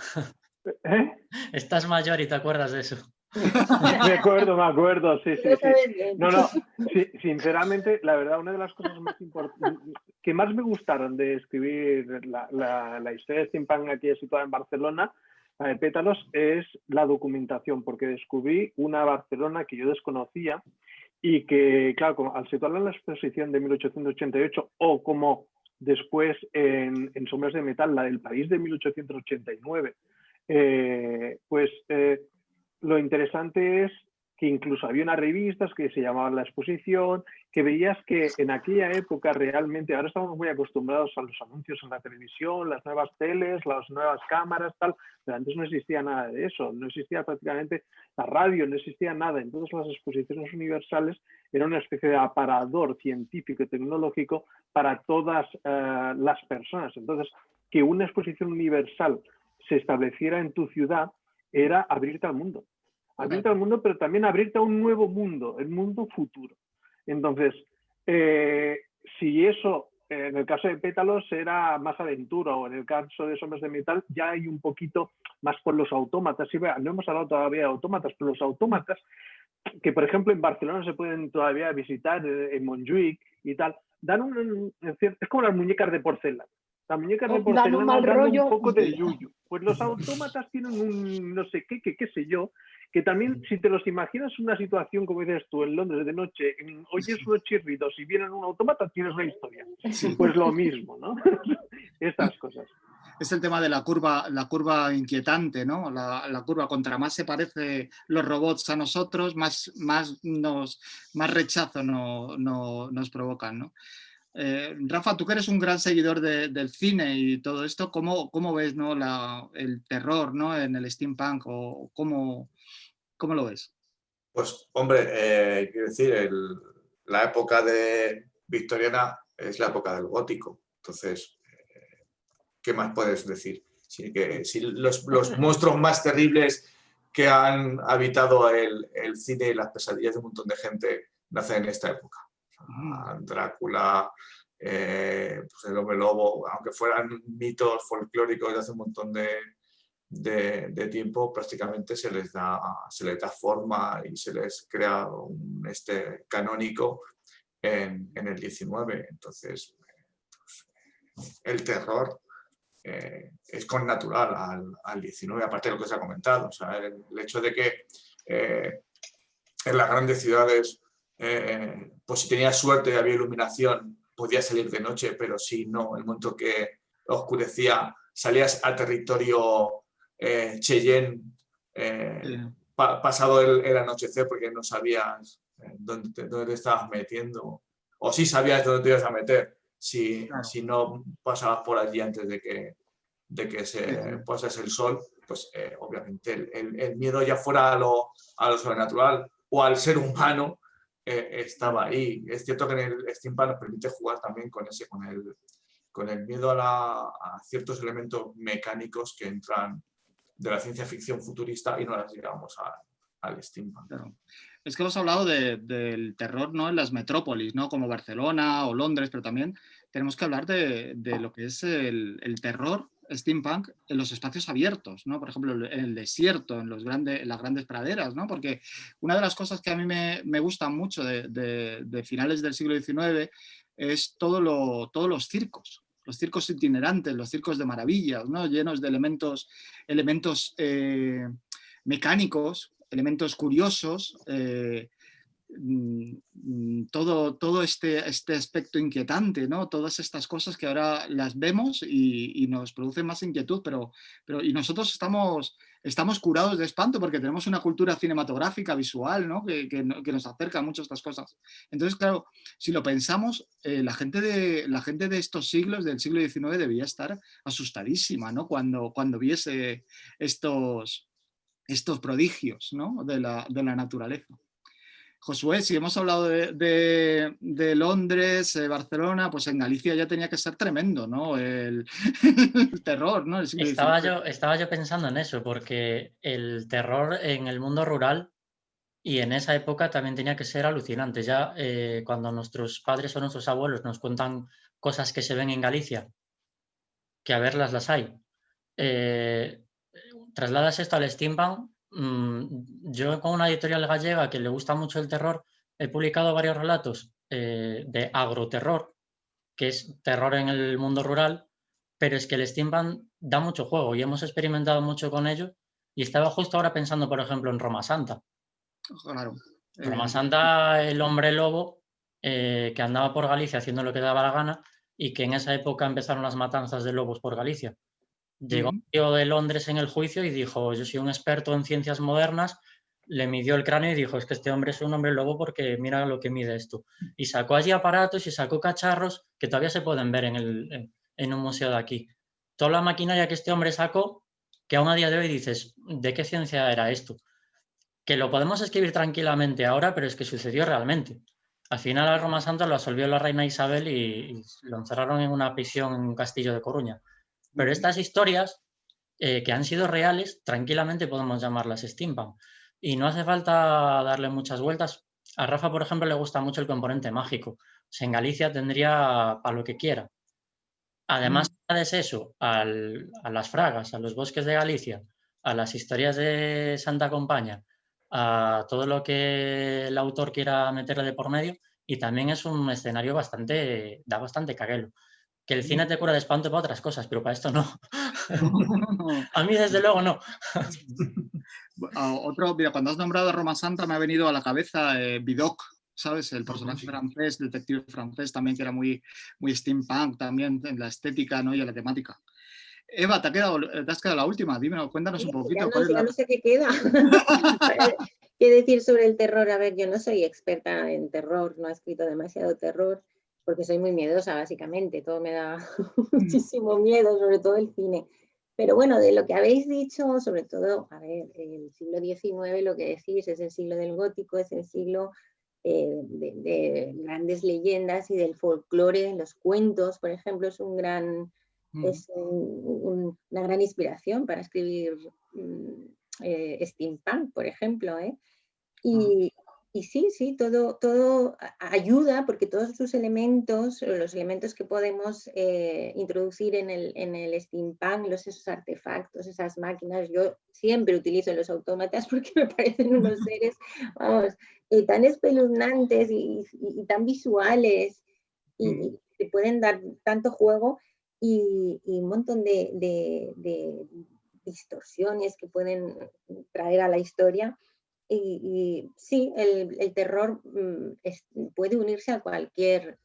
A: ¿Eh? Estás mayor y te acuerdas de eso.
D: Me acuerdo, sí. No, sí, sinceramente, la verdad, una de las cosas más importantes que más me gustaron de escribir la historia de steampunk aquí situada en Barcelona, la de Pétalos, es la documentación, porque descubrí una Barcelona que yo desconocía y que, claro, al situarla en la exposición de 1888 o como después en Sombras de Metal, la del París de 1889, lo interesante es que incluso había unas revistas que se llamaban La Exposición, que veías que en aquella época realmente, ahora estamos muy acostumbrados a los anuncios en la televisión, las nuevas teles, las nuevas cámaras, tal, pero antes no existía nada de eso, no existía prácticamente la radio, no existía nada. Entonces las exposiciones universales eran una especie de aparador científico y tecnológico para todas las personas. Entonces, que una exposición universal se estableciera en tu ciudad era abrirte al mundo. Abrirte al mundo, pero también abrirte a un nuevo mundo, el mundo futuro. Entonces, si eso, en el caso de Pétalos, era más aventura, o en el caso de Sombras de Metal, ya hay un poquito más por los autómatas. Sí, no hemos hablado todavía de autómatas, pero los autómatas, que por ejemplo en Barcelona se pueden todavía visitar, en Montjuïc y tal, es como las muñecas de porcelana. Las muñecas de porcelana dan un poco de yuyu. Pues los autómatas tienen un no sé qué sé yo, que también, si te los imaginas una situación, como dices tú, en Londres de noche, oyes unos chirridos y vienen un autómata, tienes una historia. Sí. Pues lo mismo, ¿no? Estas cosas.
B: Es el tema de la curva inquietante, ¿no? La curva, contra más se parecen los robots a nosotros, más rechazo nos provocan, ¿no? Rafa, tú que eres un gran seguidor del cine y todo esto, ¿cómo ves, ¿no? el terror, ¿no? En el steampunk, o ¿cómo lo ves?
C: Pues, hombre, quiero decir, la época victoriana es la época del gótico. Entonces, ¿qué más puedes decir? Si los monstruos más terribles que han habitado el cine y las pesadillas de un montón de gente nacen en esta época. Drácula, pues el hombre lobo, aunque fueran mitos folclóricos de hace un montón de tiempo, prácticamente se les da forma y se les crea un canónico en el 19. Entonces, pues, el terror es connatural al 19, aparte de lo que se ha comentado. O sea, el hecho de que en las grandes ciudades, pues si tenías suerte y había iluminación, podías salir de noche, pero si no, el momento que oscurecía, salías a territorio Cheyenne pasado el anochecer, porque no sabías dónde te estabas metiendo, o sí sabías dónde te ibas a meter si no pasabas por allí antes de que se posase el sol. Pues obviamente el miedo, ya fuera a lo sobrenatural o al ser humano, estaba ahí. Es cierto que en el steampunk nos permite jugar también con el miedo a ciertos elementos mecánicos que entran de la ciencia ficción futurista y no las llegamos al steampunk.
B: Claro. Es que hemos hablado del terror, ¿no?, en las metrópolis, ¿no?, como Barcelona o Londres, pero también tenemos que hablar de lo que es el terror steampunk en los espacios abiertos, ¿no? Por ejemplo, en el desierto, en las grandes praderas, ¿no? Porque una de las cosas que a mí me gusta mucho de finales del siglo XIX es todos los circos itinerantes, los circos de maravillas, ¿no?, llenos de elementos mecánicos, elementos curiosos, todo este aspecto inquietante, ¿no? Todas estas cosas que ahora las vemos y nos producen más inquietud, pero y nosotros estamos curados de espanto porque tenemos una cultura cinematográfica, visual, ¿no?, que nos acerca mucho a estas cosas. Entonces, claro, si lo pensamos, la gente de estos siglos, del siglo XIX, debía estar asustadísima, ¿no?, cuando viese estos prodigios, ¿no?, de la naturaleza. Josué, si hemos hablado de Londres, Barcelona, pues en Galicia ya tenía que ser tremendo, ¿no?, el terror, ¿no?, del siglo XIX.
A: Estaba yo pensando en eso, porque el terror en el mundo rural y en esa época también tenía que ser alucinante. Ya cuando nuestros padres o nuestros abuelos nos cuentan cosas que se ven en Galicia, que a verlas las hay, trasladas esto al steampunk. Yo, con una editorial gallega que le gusta mucho el terror, he publicado varios relatos de agroterror, que es terror en el mundo rural, pero es que el steampunk da mucho juego y hemos experimentado mucho con ello. Y estaba justo ahora pensando, por ejemplo, en Roma Santa.
B: Claro.
A: Roma Santa, el hombre lobo que andaba por Galicia haciendo lo que daba la gana, y que en esa época empezaron las matanzas de lobos por Galicia. Llegó un tío de Londres en el juicio y dijo: yo soy un experto en ciencias modernas. Le midió el cráneo y dijo: es que este hombre es un hombre lobo porque mira lo que mide esto. Y sacó allí aparatos y sacó cacharros que todavía se pueden ver en un museo de aquí. Toda la maquinaria que este hombre sacó, que aún a día de hoy dices: ¿de qué ciencia era esto? Que lo podemos escribir tranquilamente ahora, pero es que sucedió realmente. Al final, a Roma Santa lo absolvió la reina Isabel y lo encerraron en una prisión en un castillo de Coruña. Pero estas historias que han sido reales, tranquilamente podemos llamarlas steampunk. Y no hace falta darle muchas vueltas. A Rafa, por ejemplo, le gusta mucho el componente mágico. Pues en Galicia tendría para lo que quiera. Además, añades eso a las fragas, a los bosques de Galicia, a las historias de Santa Compaña, a todo lo que el autor quiera meterle de por medio, y también es un escenario da bastante caguelo. Que el cine te cura de espanto para otras cosas, pero para esto no. A mí, desde luego, no.
B: Mira, cuando has nombrado a Roma Santa me ha venido a la cabeza Vidocq, ¿sabes? El personaje francés, detective francés también, que era muy, muy steampunk también en la estética, ¿no?, y en la temática. Eva, te has quedado la última, dímelo, cuéntanos un poquito.
G: Ya no sé qué queda. ¿Qué decir sobre el terror? A ver, yo no soy experta en terror, no he escrito demasiado terror, porque soy muy miedosa, básicamente. Todo me da muchísimo miedo, sobre todo el cine. Pero bueno, de lo que habéis dicho, sobre todo, a ver, el siglo XIX, lo que decís, es el siglo del gótico, es el siglo de grandes leyendas y del folclore. Los cuentos, por ejemplo, es una gran inspiración para escribir steampunk, por ejemplo, y sí, todo ayuda porque todos sus elementos, los elementos que podemos introducir en el steampunk, esos artefactos, esas máquinas, yo siempre utilizo los autómatas porque me parecen unos seres, vamos, tan espeluznantes y tan visuales y que pueden dar tanto juego y un montón de distorsiones que pueden traer a la historia. Y sí, el terror puede unirse a cualquier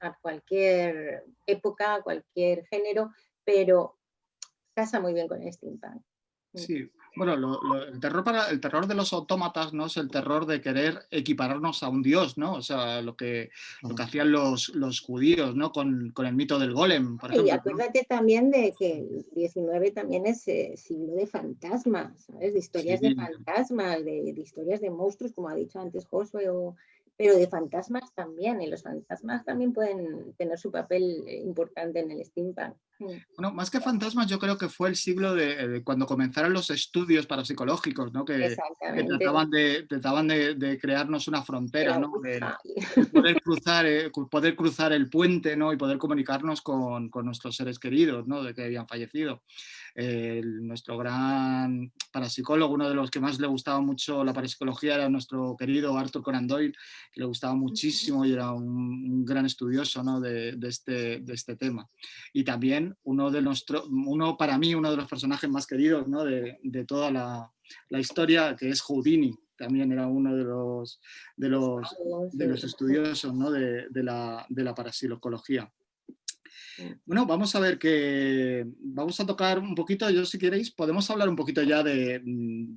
G: época, a cualquier género, pero casa muy bien con el steampunk.
B: Sí, bueno, el terror de los autómatas, ¿no? Es el terror de querer equipararnos a un dios, ¿no? O sea, lo que hacían los judíos, ¿no? Con el mito del golem, por ejemplo.
G: Y acuérdate también de que el 19 también es siglo de fantasmas, ¿sabes? De historias de fantasmas, de historias de monstruos, como ha dicho antes Josué, pero de fantasmas también, y los fantasmas también pueden tener su papel importante en el steampunk.
B: Bueno, más que fantasmas, yo creo que fue el siglo de cuando comenzaron los estudios parapsicológicos, ¿no? Que trataban de crearnos una frontera, ¿no? De poder cruzar el puente, ¿no? Y poder comunicarnos con nuestros seres queridos, ¿no? De que habían fallecido. Nuestro gran parapsicólogo, uno de los que más le gustaba mucho la parapsicología, era nuestro querido Arthur Conan Doyle, que le gustaba muchísimo y era un gran estudioso, ¿no? de este tema. Y también para mí, uno de los personajes más queridos, ¿no? de toda la historia, que es Houdini. También era uno de los estudiosos, ¿no? de la parapsicología. Bueno, vamos a ver vamos a tocar un poquito, yo si queréis, podemos hablar un poquito ya de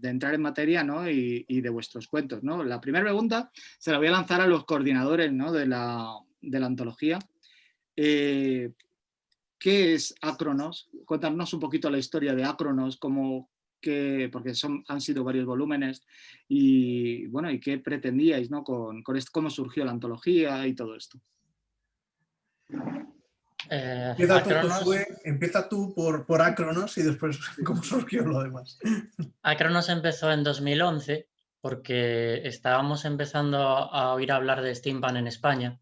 B: entrar en materia, ¿no? y de vuestros cuentos, ¿no? La primera pregunta se la voy a lanzar a los coordinadores, ¿no? de la antología. ¿Qué es Acronos? Contarnos un poquito la historia de Acronos, porque han sido varios volúmenes, y bueno, y qué pretendíais, ¿no? con esto, cómo surgió la antología y todo esto.
H: Empieza tú por Acronos y después cómo surgió lo demás.
A: Acronos empezó en 2011 porque estábamos empezando a oír hablar de steampunk en España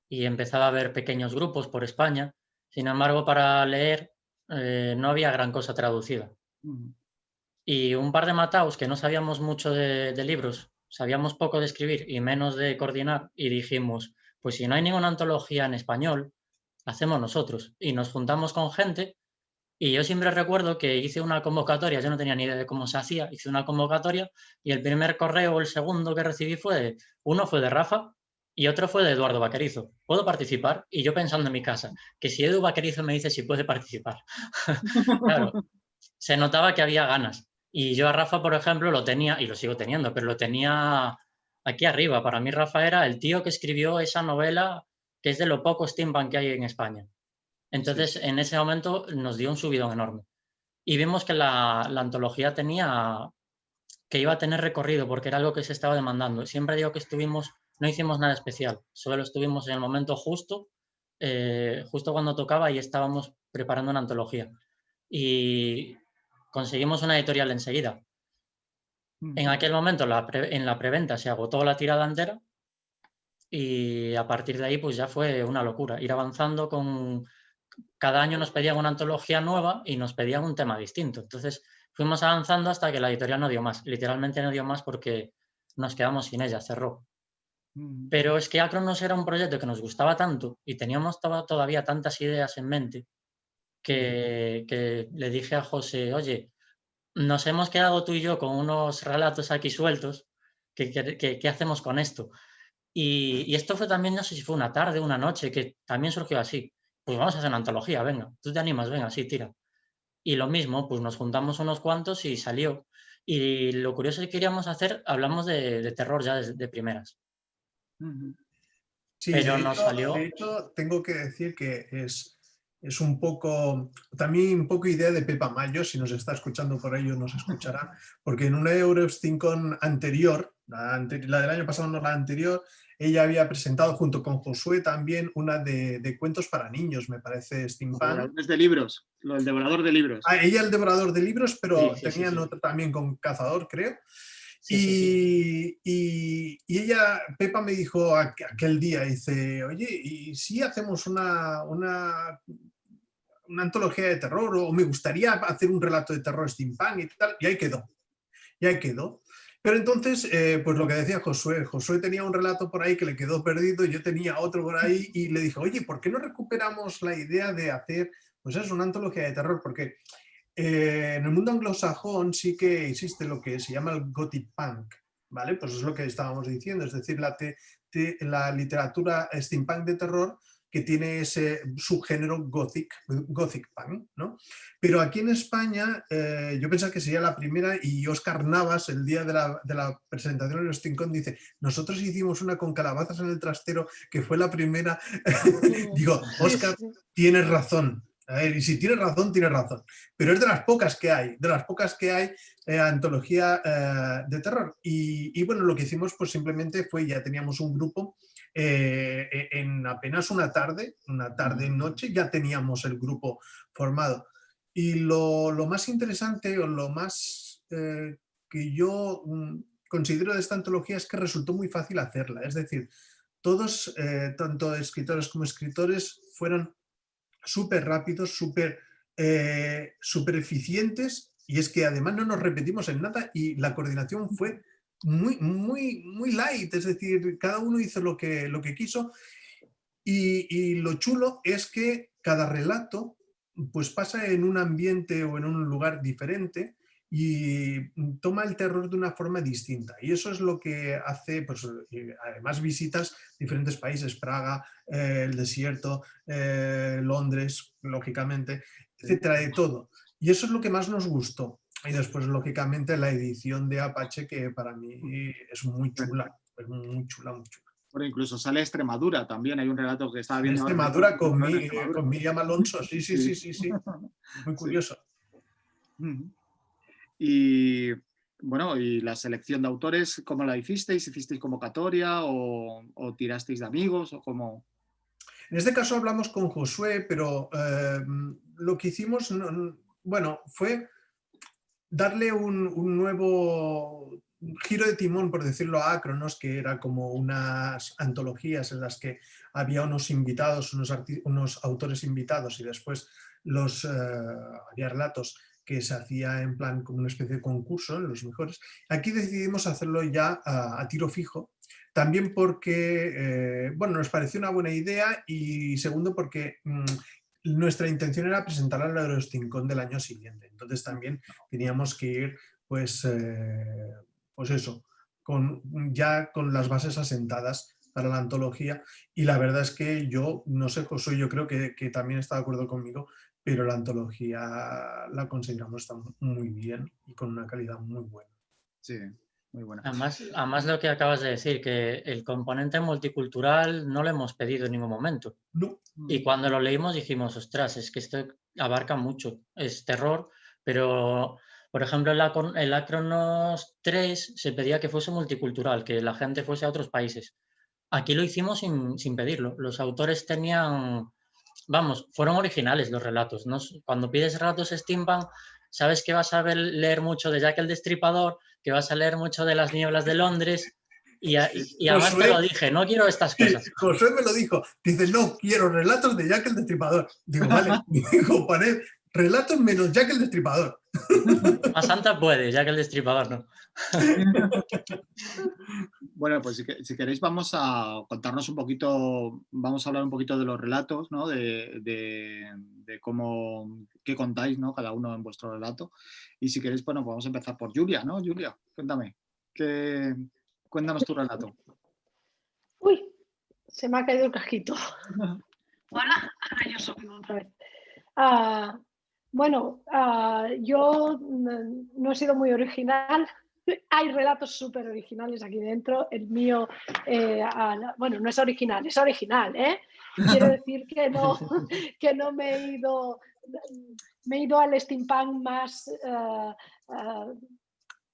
A: y empezaba a haber pequeños grupos por España. Sin embargo, para leer no había gran cosa traducida. Y un par de mataos que no sabíamos mucho de libros, sabíamos poco de escribir y menos de coordinar, y dijimos, pues si no hay ninguna antología en español, hacemos nosotros. Y nos juntamos con gente, y yo siempre recuerdo que hice una convocatoria, yo no tenía ni idea de cómo se hacía, hice una convocatoria y el primer correo o el segundo que recibí uno fue de Rafa y otro fue de Eduardo Vaquerizo. ¿Puedo participar? Y yo pensando en mi casa, que si Edu Vaquerizo me dice si puede participar. Claro, se notaba que había ganas. Y yo a Rafa, por ejemplo, lo tenía, y lo sigo teniendo, pero lo tenía aquí arriba. Para mí Rafa era el tío que escribió esa novela que es de lo poco steampunk que hay en España. Entonces, en ese momento nos dio un subidón enorme. Y vimos que la antología que iba a tener recorrido, porque era algo que se estaba demandando. Siempre digo que no hicimos nada especial, solo estuvimos en el momento justo cuando tocaba y estábamos preparando una antología. Y conseguimos una editorial enseguida. En aquel momento, en la preventa, se agotó la tirada entera y a partir de ahí pues ya fue una locura. Ir avanzando cada año nos pedían una antología nueva y nos pedían un tema distinto. Entonces fuimos avanzando hasta que la editorial no dio más. Literalmente no dio más porque nos quedamos sin ella, cerró. Pero es que Acronos era un proyecto que nos gustaba tanto y teníamos todavía tantas ideas en mente que le dije a José, oye, nos hemos quedado tú y yo con unos relatos aquí sueltos, ¿qué hacemos con esto? Y esto fue también, no sé si fue una tarde, una noche, que también surgió así. Pues vamos a hacer una antología, venga, tú te animas, venga, sí, tira. Y lo mismo, pues nos juntamos unos cuantos y salió. Y lo curioso que queríamos hacer, hablamos de terror ya de primeras.
H: Sí,
A: pero
H: de
A: nos salió...
H: De hecho, tengo que decir que es un poco, también un poco idea de Pepa Mayo, si nos está escuchando por ello nos escuchará, porque en una Eurosteamcon anterior, la del año pasado, no la anterior. Ella había presentado junto con Josué también una de cuentos para niños, me parece, steampunk.
B: Es de libros, el devorador de libros.
H: Ella el devorador de libros, pero
A: Sí,
H: tenían otra también con cazador, creo.
A: Sí.
H: Y ella, Pepa me dijo aquel día, dice, oye, ¿y si hacemos una antología de terror? O me gustaría hacer un relato de terror steampunk y tal, y ahí quedó. Pero entonces, pues lo que decía Josué tenía un relato por ahí que le quedó perdido, yo tenía otro por ahí y le dije, oye, ¿por qué no recuperamos la idea de hacer, pues es una antología de terror? Porque en el mundo anglosajón sí que existe lo que se llama el Gothic Punk, ¿vale? Pues es lo que estábamos diciendo, es decir, la literatura steampunk de terror que tiene ese subgénero Gothic Punk, ¿no? Pero aquí en España yo pensaba que sería la primera y Óscar Navas, el día de la presentación en el Steamcon, dice, nosotros hicimos una con calabazas en el trastero que fue la primera. Digo, Óscar, tienes razón. A ver, y si tienes razón, tienes razón. Pero es de las pocas que hay, antología de terror. Y bueno, lo que hicimos pues simplemente fue, ya teníamos un grupo, en apenas una tarde, noche, ya teníamos el grupo formado. Y lo más interesante o lo más que yo considero de esta antología es que resultó muy fácil hacerla. Es decir, todos, tanto escritores como escritores, fueron súper rápidos, súper eficientes, y es que además no nos repetimos en nada y la coordinación fue muy light, es decir, cada uno hizo lo que quiso y lo chulo es que cada relato pues pasa en un ambiente o en un lugar diferente y toma el terror de una forma distinta. Y eso es lo que hace, pues, además visitas diferentes países, Praga, el desierto, Londres, lógicamente, etcétera, de todo. Y eso es lo que más nos gustó. Y después, lógicamente, la edición de Apache, que para mí es muy chula, muy chula.
B: Bueno, incluso sale Extremadura también, hay un relato que estaba viendo.
H: Extremadura con Miriam Alonso, sí. Muy curioso.
B: Y bueno, ¿y la selección de autores, cómo la hicisteis? ¿Hicisteis convocatoria o tirasteis de amigos o cómo?
H: En este caso hablamos con Josué, pero lo que hicimos, fue darle un nuevo giro de timón, por decirlo, a Acronos, que era como unas antologías en las que había unos invitados, unos autores invitados, y después había relatos que se hacía en plan como una especie de concurso, en los mejores. Aquí decidimos hacerlo ya a tiro fijo, también porque nos pareció una buena idea, y segundo porque nuestra intención era presentarla al Eurosteamcon del año siguiente. Entonces también teníamos que ir, pues eso, ya con las bases asentadas para la antología. Y la verdad es que yo, no sé, Josué, yo creo que también está de acuerdo conmigo, pero la antología la consideramos está muy bien y con una calidad muy buena.
B: Sí, muy buena.
A: Además lo que acabas de decir, que el componente multicultural no lo hemos pedido en ningún momento.
H: No.
A: Y cuando lo leímos dijimos, ostras, es que esto abarca mucho, es terror, pero por ejemplo el Acronos 3 se pedía que fuese multicultural, que la gente fuese a otros países. Aquí lo hicimos sin pedirlo. Los autores fueron originales los relatos, ¿no? Cuando pides relatos steampunk, sabes que vas a leer mucho de Jack el Destripador, que vas a leer mucho de Las nieblas de Londres, y además te lo dije, no quiero estas cosas.
H: Josué me lo dijo, dice, no quiero relatos de Jack el Destripador. Digo, vale, digo, poned relatos menos Jack el Destripador.
A: A Santa puede, Jack el Destripador no.
B: Bueno, pues si queréis vamos a contarnos un poquito, vamos a hablar un poquito de los relatos, ¿no? De cómo, qué contáis, ¿no? Cada uno en vuestro relato. Y si queréis, bueno, vamos a empezar por Julia, ¿no? Julia, cuéntame, cuéntanos tu relato.
E: Uy, se me ha caído el casquito. Hola, yo soy otra vez. Yo no he sido muy original. Hay relatos súper originales aquí dentro. El mío, no es original, es original, ¿eh? Quiero decir que no me he ido al steampunk más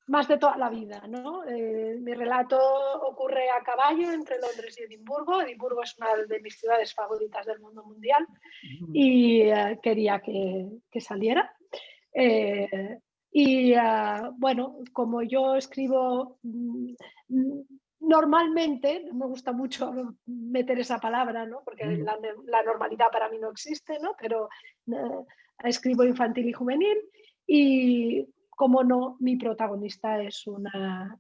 E: más de toda la vida, ¿no? Mi relato ocurre a caballo entre Londres y Edimburgo. Edimburgo es una de mis ciudades favoritas del mundo mundial y quería que saliera. Bueno, como yo escribo normalmente, no me gusta mucho meter esa palabra, ¿no? Porque la normalidad para mí no existe, ¿no? Pero escribo infantil y juvenil y, como no, mi protagonista es una,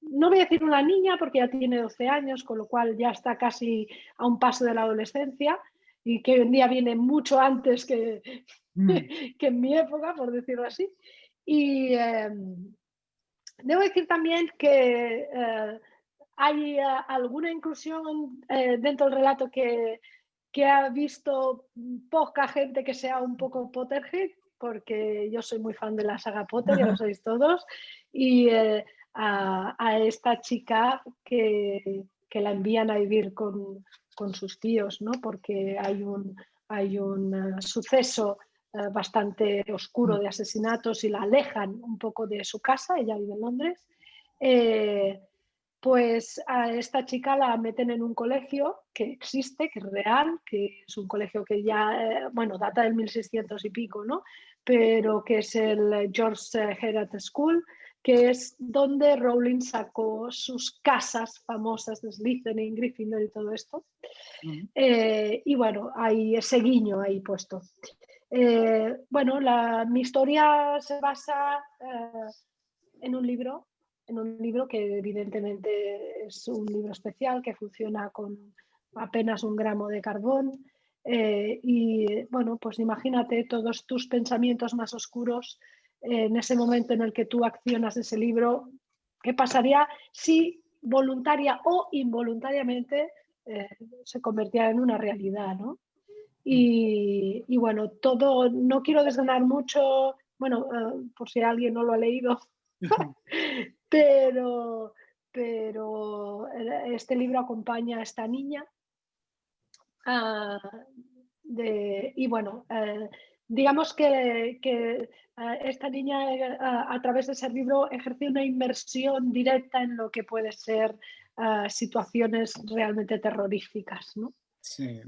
E: no voy a decir una niña porque ya tiene 12 años, con lo cual ya está casi a un paso de la adolescencia y que hoy en día viene mucho antes que en mi época, por decirlo así. Y debo decir también que hay alguna inclusión dentro del relato que ha visto poca gente que sea un poco Potterhead, porque yo soy muy fan de la saga Potter, ya lo sabéis todos, y a esta chica que la envían a vivir con sus tíos, ¿no? Porque hay un suceso bastante oscuro de asesinatos y la alejan un poco de su casa, ella vive en Londres. Pues a esta chica la meten en un colegio que existe, que es real, que es un colegio que ya, bueno, data del 1600 y pico, ¿no? Pero que es el George Heriot School, que es donde Rowling sacó sus casas famosas de Slytherin, Gryffindor y todo esto. Y bueno, hay ese guiño ahí puesto. Bueno, mi historia se basa en un libro que evidentemente es un libro especial que funciona con apenas 1 gramo de carbón. Y bueno, pues imagínate todos tus pensamientos más oscuros en ese momento en el que tú accionas ese libro. ¿Qué pasaría si voluntaria o involuntariamente se convirtiera en una realidad, ¿no? Y bueno, todo, no quiero desgranar mucho, bueno, por si alguien no lo ha leído, pero este libro acompaña a esta niña y bueno, digamos que esta niña a través de ese libro ejerce una inmersión directa en lo que puede ser situaciones realmente terroríficas, ¿no?
B: Sí.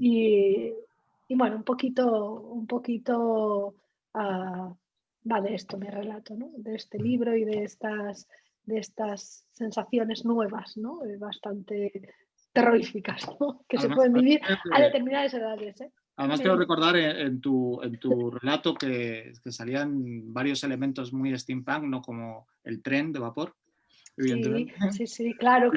E: Y bueno, un poquito va de esto mi relato, ¿no? De este libro y de estas sensaciones nuevas, ¿no? Bastante terroríficas, ¿no? Que se pueden vivir a determinadas edades, ¿eh?
B: Además, quiero recordar en tu relato que salían varios elementos muy steampunk, no como el tren de vapor, evidentemente.
E: Sí, claro.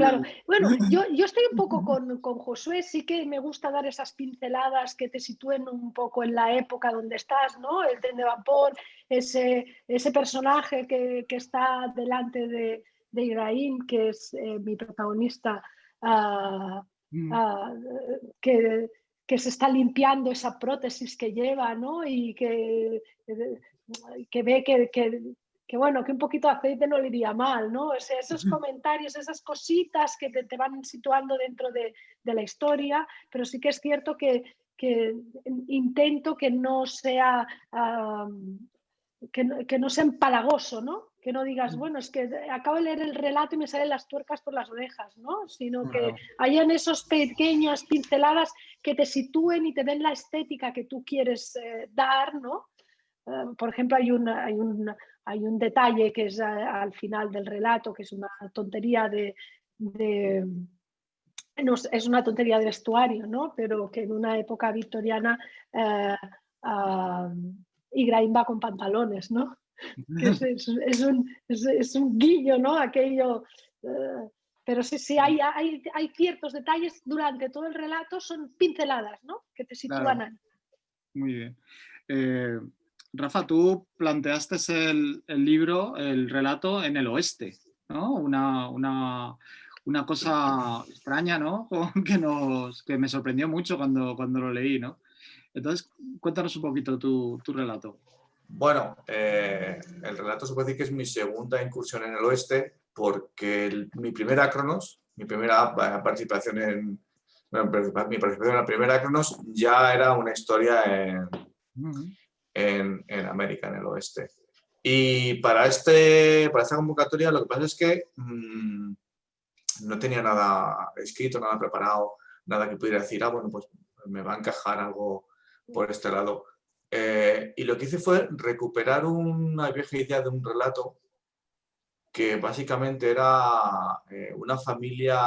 E: Bueno, yo estoy un poco con Josué, sí que me gusta dar esas pinceladas que te sitúen un poco en la época donde estás, ¿no? El tren de vapor, ese personaje que está delante de Igraine, que es mi protagonista, que se está limpiando esa prótesis que lleva, ¿no? Y que ve que bueno, que un poquito de aceite no le iría mal, ¿no? O sea, esos comentarios, esas cositas que te van situando dentro de la historia, pero sí que es cierto que intento que no sea que no sea empalagoso, ¿no? Que no digas, bueno, es que acabo de leer el relato y me salen las tuercas por las orejas, ¿no? Sino que hayan esos pequeños pinceladas que te sitúen y te den la estética que tú quieres dar, ¿no? Por ejemplo, hay un detalle que es al final del relato, que es una tontería no, es una tontería de vestuario, ¿no? Pero que en una época victoriana Igraine va con pantalones, ¿no? Que es un guiño, ¿no? Aquello... pero sí, hay ciertos detalles durante todo el relato, son pinceladas, ¿no? Que te sitúan ahí.
B: Muy bien. Rafa, tú planteaste el libro, el relato en el oeste, ¿no? Una cosa extraña, ¿no? Que me sorprendió mucho cuando lo leí, ¿no? Entonces, cuéntanos un poquito tu relato.
C: Bueno, el relato se puede decir que es mi segunda incursión en el oeste, porque mi primera Cronos, mi primera participación en la primera Cronos ya era una historia en América, en el oeste. Y para esta convocatoria lo que pasa es que no tenía nada escrito, nada preparado, nada que pudiera decir, bueno, pues me va a encajar algo por este lado. Y lo que hice fue recuperar una vieja idea de un relato que básicamente era una familia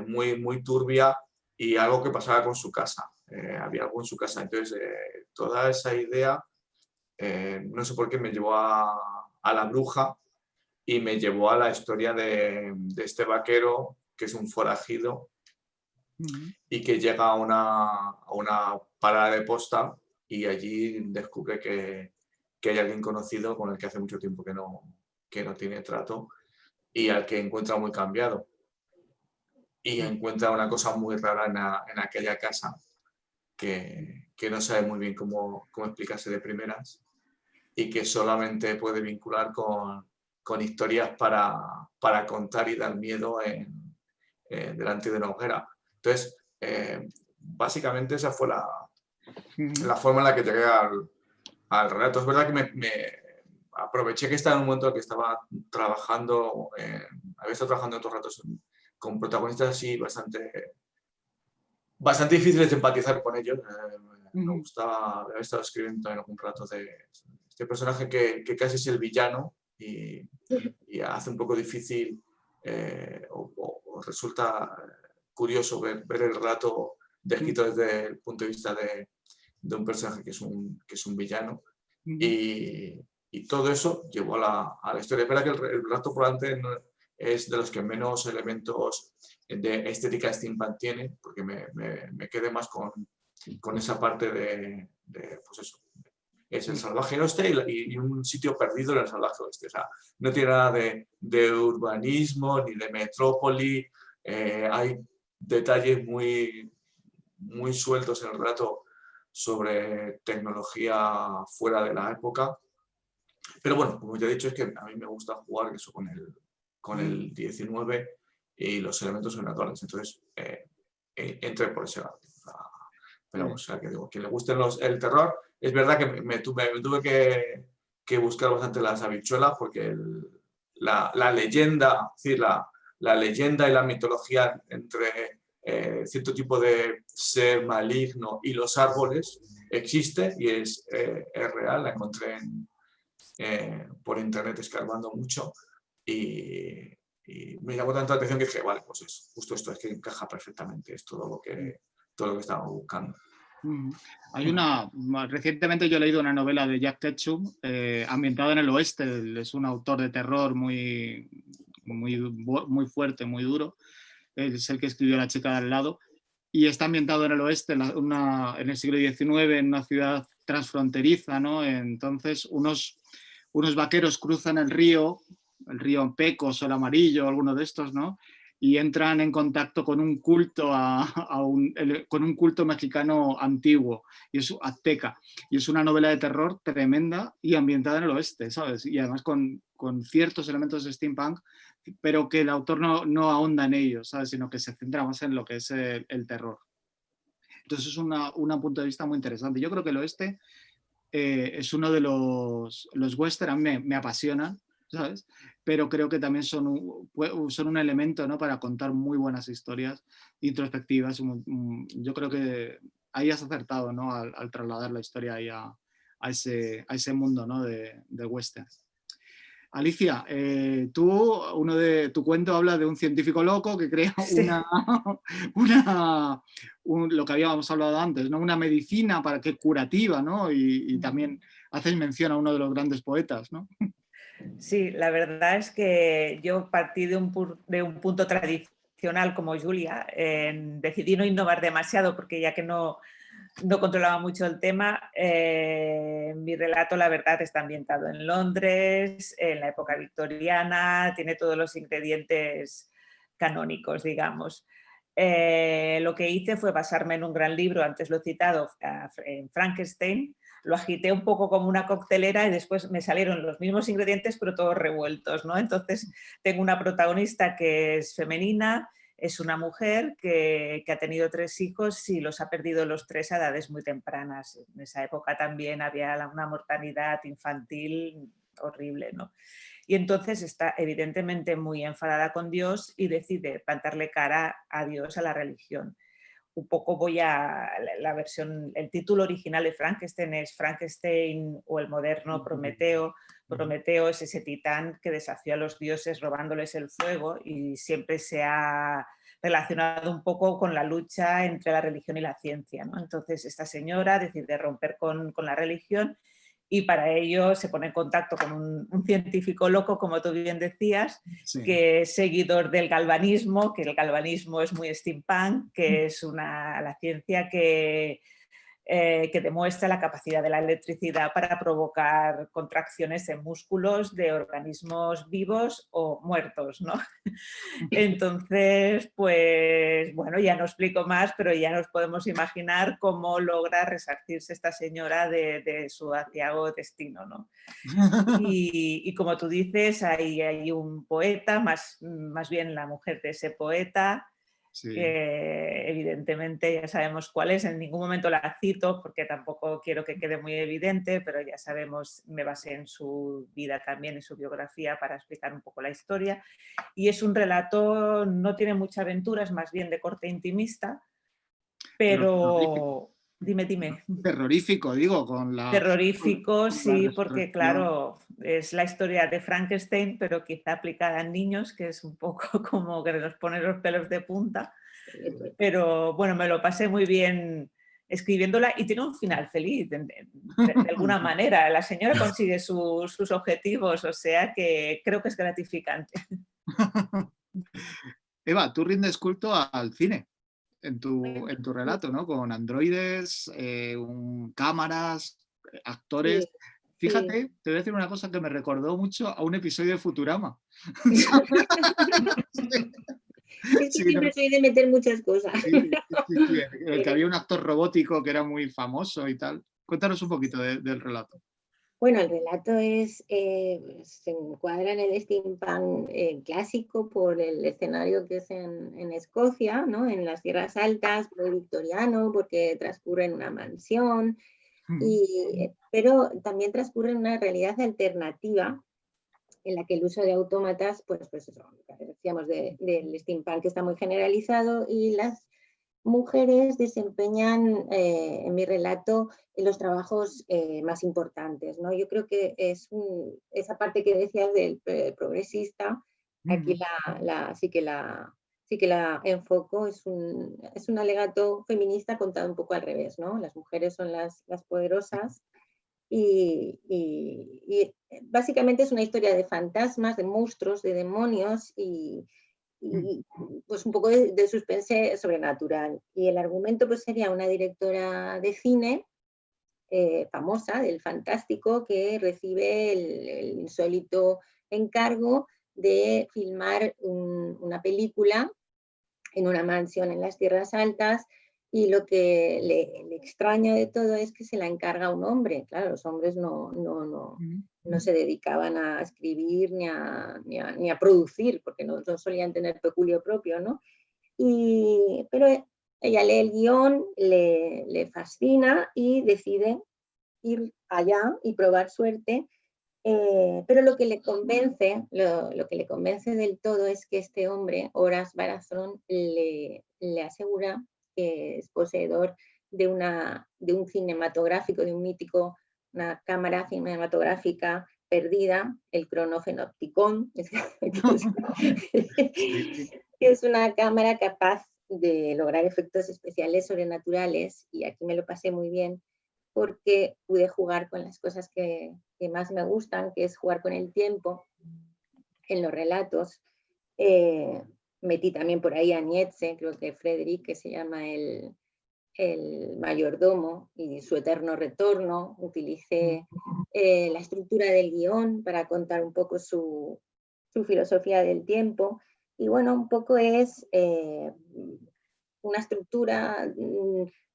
C: muy turbia y algo que pasaba con su casa. Había algo en su casa. Entonces, toda esa idea, no sé por qué, me llevó a La Bruja y me llevó a la historia de este vaquero que es un forajido y que llega a una parada de posta y allí descubre que hay alguien conocido con el que hace mucho tiempo que no tiene trato y al que encuentra muy cambiado. Y encuentra una cosa muy rara en aquella casa que no sabe muy bien cómo explicarse de primeras y que solamente puede vincular con historias para contar y dar miedo delante de una hoguera. Entonces, básicamente esa fue la forma en la que llegué al relato. Es verdad que me aproveché que estaba en un momento en el que estaba trabajando, había estado trabajando otros ratos con protagonistas así bastante difíciles de empatizar con ellos. Me gustaba, había estado escribiendo también algún rato de este personaje que casi es el villano y hace un poco difícil o resulta curioso ver el relato descrito desde el punto de vista de un personaje que es un villano. Y todo eso llevó a la historia. Es verdad que el relato probablemente es de los que menos elementos de estética steampunk tiene, porque me quedé más con esa parte de pues eso, es el salvaje oeste y un sitio perdido en el salvaje oeste. O sea, no tiene nada de urbanismo ni de metrópoli. Hay detalles muy sueltos en el relato sobre tecnología fuera de la época. Pero bueno, como ya he dicho, es que a mí me gusta jugar eso con el 19 y los elementos sobrenaturales. Entonces, entré por ese lado. Pero o sea, que digo, quien le guste el terror, es verdad que me tuve que buscar bastante las habichuelas porque la leyenda, es decir, la leyenda y la mitología entre cierto tipo de ser maligno y los árboles existe y es real. La encontré por internet escarbando mucho y me llamó tanta atención que dije, vale, pues es justo esto, es que encaja perfectamente, es todo lo que estaba buscando.
B: Recientemente yo he leído una novela de Jack Ketchum ambientada en el oeste. Es un autor de terror muy fuerte, muy duro. Es el que escribió La chica de al lado y está ambientado en el oeste, en el siglo XIX, en una ciudad transfronteriza, ¿no? Entonces unos vaqueros cruzan el río Pecos o el Amarillo, alguno de estos, ¿no? Y entran en contacto con un culto con un culto mexicano antiguo, y es azteca, y es una novela de terror tremenda y ambientada en el oeste, ¿sabes? Y además con ciertos elementos de steampunk, pero que el autor no ahonda en ellos, ¿sabes? Sino que se centra más en lo que es el terror. Entonces es un punto de vista muy interesante. Yo creo que el oeste es uno de los western, a mí me apasionan, ¿sabes? Pero creo que también son un elemento, ¿no? Para contar muy buenas historias introspectivas. Yo creo que ahí has acertado, ¿no? Al trasladar la historia ahí a ese mundo, ¿no? de western. Alicia, tu cuento habla de un científico loco que crea lo que habíamos hablado antes, ¿no? Una medicina curativa, ¿no? Y también haces mención a uno de los grandes poetas, ¿no?
F: Sí, la verdad es que yo partí de un punto tradicional como Julia, decidí no innovar demasiado porque ya que no controlaba mucho el tema. Mi relato, la verdad, está ambientado en Londres, en la época victoriana, tiene todos los ingredientes canónicos, digamos. Lo que hice fue basarme en un gran libro, antes lo he citado, en Frankenstein. Lo agité un poco como una coctelera y después me salieron los mismos ingredientes pero todos revueltos, ¿no? Entonces tengo una protagonista que es femenina, Es una mujer que ha tenido 3 hijos y los ha perdido los 3 a edades muy tempranas. En esa época también había una mortalidad infantil horrible, ¿no? Y entonces está evidentemente muy enfadada con Dios y decide plantarle cara a Dios, a la religión. Un poco voy a la versión, el título original de Frankenstein es Frankenstein o el moderno Prometeo. Prometeo es ese titán que desafió a los dioses robándoles el fuego y siempre se ha relacionado un poco con la lucha entre la religión y la ciencia, ¿no? Entonces esta señora decide romper con la religión y para ello se pone en contacto con un científico loco, como tú bien decías,
B: Sí.
F: que es seguidor del galvanismo, que el galvanismo es muy steampunk, que es la ciencia que demuestra la capacidad de la electricidad para provocar contracciones en músculos de organismos vivos o muertos, ¿no? Entonces, pues bueno, ya no explico más, pero ya nos podemos imaginar cómo logra resarcirse esta señora de su aciago destino, ¿no? Y como tú dices, hay un poeta, más bien la mujer de ese poeta,
B: Sí.
F: que evidentemente ya sabemos cuál es, en ningún momento la cito porque tampoco quiero que quede muy evidente, pero ya sabemos, me basé en su vida también, en su biografía para explicar un poco la historia. Y es un relato, no tiene mucha aventura, es más bien de corte intimista, pero dime.
B: Terrorífico, digo, con la...
F: Terrorífico, sí,
B: la
F: porque
B: resurrección.
F: claro, es la historia de Frankenstein, pero quizá aplicada a niños, que es un poco como que nos pone los pelos de punta. Pero bueno, me lo pasé muy bien escribiéndola y tiene un final feliz, de alguna manera. La señora consigue sus objetivos, o sea que creo que es gratificante.
B: Eva, tú rindes culto al cine en tu relato, ¿no? Con androides, cámaras, actores.
G: Sí,
B: Fíjate, te voy a decir una cosa que me recordó mucho a un episodio de Futurama.
G: Es que
B: Sí,
G: siempre soy de meter muchas cosas.
B: sí, el que había un actor robótico que era muy famoso y tal. Cuéntanos un poquito del relato.
G: Bueno, el relato se encuadra en el steampunk clásico por el escenario que es en Escocia, ¿no? En las tierras altas, muy victoriano, porque transcurre en una mansión, pero también transcurre en una realidad alternativa en la que el uso de autómatas, pues eso, decíamos del steampunk está muy generalizado y las mujeres desempeñan en mi relato los trabajos más importantes, ¿no? Yo creo que esa parte que decías del progresista, aquí sí que la enfoco, es un alegato feminista contado un poco al revés, ¿no? Las mujeres son las poderosas y básicamente es una historia de fantasmas, de monstruos, de demonios y pues un poco de suspense sobrenatural. Y el argumento pues sería una directora de cine famosa, del fantástico, que recibe el insólito encargo de filmar una película en una mansión en las tierras altas y lo que le extraña de todo es que se la encarga un hombre. Claro, los hombres no se dedicaban a escribir ni a producir, porque no solían tener peculio propio, ¿no? Pero ella lee el guión, le fascina y decide ir allá y probar suerte. Pero lo que le convence del todo es que este hombre, Horace Baratheon, le asegura que es poseedor de un cinematográfico, de un mítico, una cámara cinematográfica perdida, el Chronophenopticon, es una cámara capaz de lograr efectos especiales sobrenaturales, y aquí me lo pasé muy bien porque pude jugar con las cosas que más me gustan, que es jugar con el tiempo en los relatos. Metí también por ahí a Nietzsche, creo que Frederick, que se llama el mayordomo, y su eterno retorno. Utilicé la estructura del guión para contar un poco su filosofía del tiempo. Y bueno, un poco es una estructura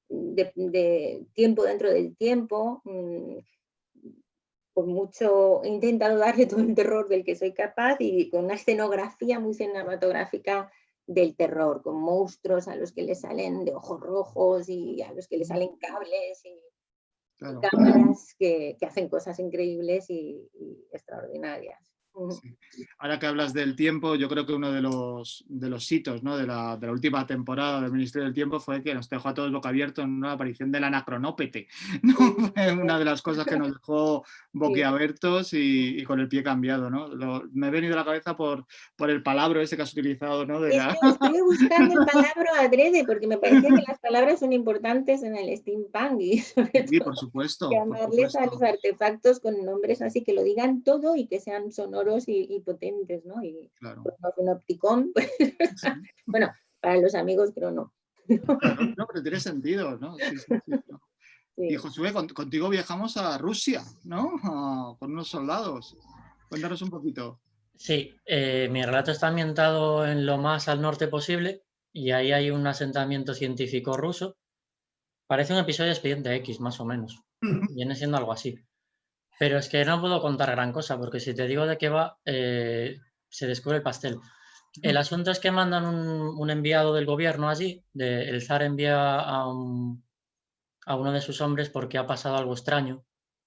G: de tiempo dentro del tiempo, con mucho, he intentado darle todo el terror del que soy capaz y con una escenografía muy cinematográfica del terror, con monstruos a los que le salen de ojos rojos y a los que le salen cables y
B: Claro.
G: cámaras que hacen cosas increíbles y extraordinarias.
B: Sí. Ahora que hablas del tiempo, yo creo que uno de los hitos, ¿no? de la última temporada del Ministerio del Tiempo fue que nos dejó a todos boca abiertos en una aparición del anacronópete, ¿no? Fue una de las cosas que nos dejó boquiabiertos y con el pie cambiado, ¿no? Me he venido a la cabeza por el palabra ese que has utilizado, ¿no?
G: Es que estuve buscando el palabra adrede porque me parecía que las palabras son importantes en el steampunk y sobre
B: Sí,
G: todo
B: por supuesto.
G: llamarles a los artefactos con nombres así que lo digan todo y que sean sonoros y potentes, ¿no? Y
B: claro.
G: pues, no, un opticón, pues, bueno, para los amigos pero no.
B: No, pero tiene sentido, ¿no? Sí, sí, sí, no.
G: Sí.
B: Y Josué, contigo viajamos a Rusia, ¿no? Con unos soldados. Cuéntanos un poquito.
A: Sí, mi relato está ambientado en lo más al norte posible y ahí hay un asentamiento científico ruso. Parece un episodio de Expediente X, más o menos. Viene siendo algo así. Pero es que no puedo contar gran cosa, porque si te digo de qué va, se descubre el pastel. El asunto es que mandan un enviado del gobierno allí, el zar envía a uno de sus hombres porque ha pasado algo extraño,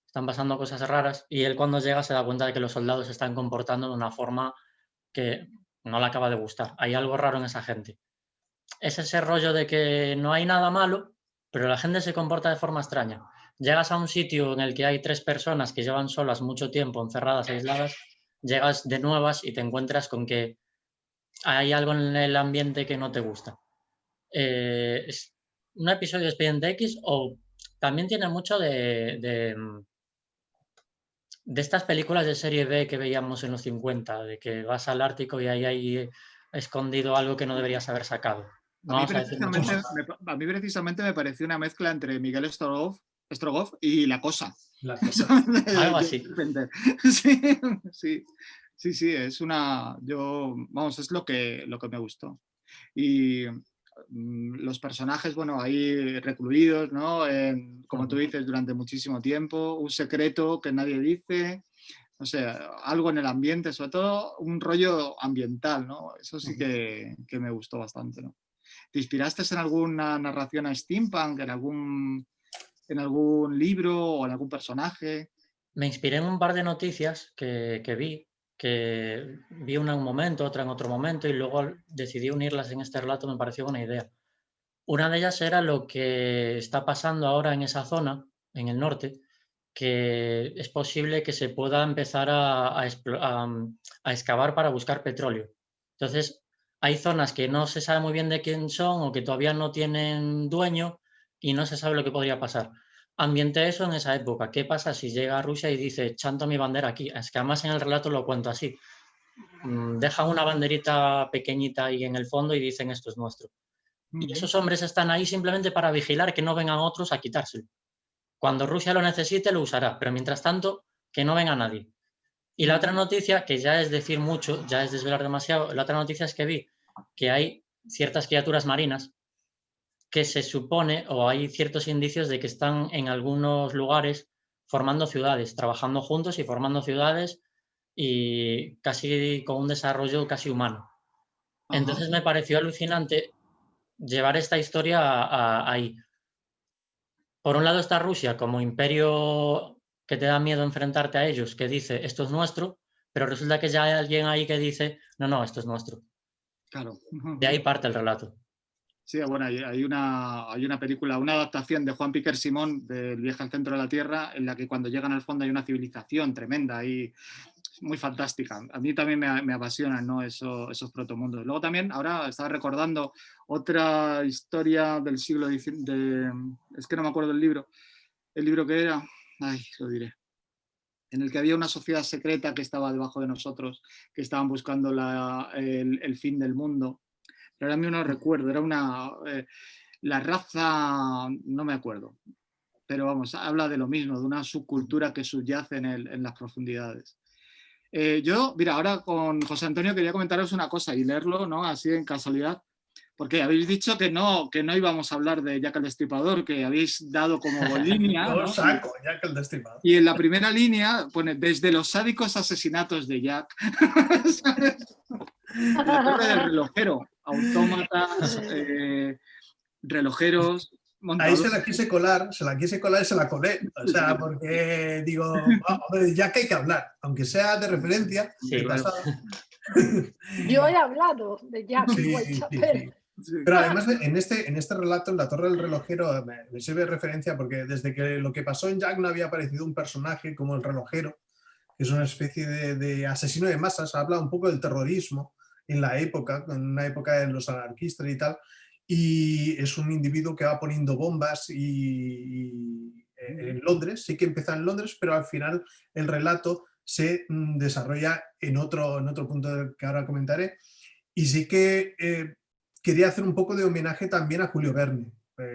A: están pasando cosas raras, y él cuando llega se da cuenta de que los soldados se están comportando de una forma que no le acaba de gustar. Hay algo raro en esa gente. Es ese rollo de que no hay nada malo, pero la gente se comporta de forma extraña. Llegas a un sitio en el que hay 3 personas que llevan solas mucho tiempo, encerradas, aisladas, llegas de nuevas y te encuentras con que hay algo en el ambiente que no te gusta. Es un episodio de Expediente X o también tiene mucho de estas películas de serie B que veíamos en los 50, de que vas al Ártico y ahí hay escondido algo que no deberías haber sacado. No
B: A mí precisamente me pareció una mezcla entre Miguel Strogoff y La Cosa.
H: La cosa.
A: Algo así.
B: Sí, es una... es lo que me gustó. Y los personajes, bueno, ahí recluidos, ¿no? Como tú dices, durante muchísimo tiempo, un secreto que nadie dice, no sé, algo en el ambiente, sobre todo un rollo ambiental, ¿no? Eso sí que me gustó bastante, ¿no? ¿Te inspiraste en alguna narración a steampunk, en algún libro o en algún personaje?
A: Me inspiré en un par de noticias que vi una en un momento, otra en otro momento, y luego decidí unirlas en este relato, me pareció buena idea. Una de ellas era lo que está pasando ahora en esa zona, en el norte, que es posible que se pueda empezar a excavar para buscar petróleo. Entonces, hay zonas que no se sabe muy bien de quién son o que todavía no tienen dueño y no se sabe lo que podría pasar. Ambiente eso en esa época. ¿Qué pasa si llega a Rusia y dice, chanto mi bandera aquí? Es que además en el relato lo cuento así. Dejan una banderita pequeñita ahí en el fondo y dicen, esto es nuestro. Y esos hombres están ahí simplemente para vigilar que no vengan otros a quitárselo. Cuando Rusia lo necesite lo usará, pero mientras tanto que no venga nadie. Y la otra noticia, que ya es decir mucho, ya es desvelar demasiado, la otra noticia es que vi que hay ciertas criaturas marinas que se supone, o hay ciertos indicios de que están en algunos lugares formando ciudades, trabajando juntos y formando ciudades y casi con un desarrollo casi humano. Entonces me pareció alucinante llevar esta historia ahí. Por un lado está Rusia como imperio que te da miedo enfrentarte a ellos, que dice, esto es nuestro, pero resulta que ya hay alguien ahí que dice, no, esto es nuestro.
B: Claro.
A: De ahí parte el relato.
B: Sí, bueno, hay una película, una adaptación de Juan Piquer Simón del Viaje al centro de la Tierra, en la que cuando llegan al fondo hay una civilización tremenda y muy fantástica. A mí también me apasionan, ¿no? esos protomundos. Luego también, ahora estaba recordando otra historia del siglo XIX, es que no me acuerdo el libro que era, lo diré, en el que había una sociedad secreta que estaba debajo de nosotros, que estaban buscando el fin del mundo. Pero ahora mismo no recuerdo, era la raza, no me acuerdo, pero vamos, habla de lo mismo, de una subcultura que subyace en las profundidades. Mira, ahora con José Antonio quería comentaros una cosa y leerlo, ¿no? Así en casualidad, porque habéis dicho que no íbamos a hablar de Jack el Destripador, que habéis dado como línea.
H: Yo saco Jack el Destripador.
B: Y en la primera línea pone, desde los sádicos asesinatos de Jack, ¿sabes? La torre del relojero. autómatas, relojeros,
H: Ahí
B: montadores.
H: se la quise colar y se la colé. O sea, porque digo, hombre, ya que hay que hablar, aunque sea de referencia,
A: Sí,
H: de
A: claro.
H: pasada.
E: Yo he hablado de Jack
H: Sí,
E: Whitechapel.
H: sí. Pero además en este relato, en La Torre del Relojero, me sirve de referencia porque desde que lo que pasó en Jack no había aparecido un personaje como el relojero, que es una especie de asesino de masas, habla un poco del terrorismo en la época, en una época de los anarquistas y tal, y es un individuo que va poniendo bombas en Londres, sí que empieza en Londres, pero al final el relato se desarrolla en otro punto que ahora comentaré, y sí que quería hacer un poco de homenaje también a Julio Verne,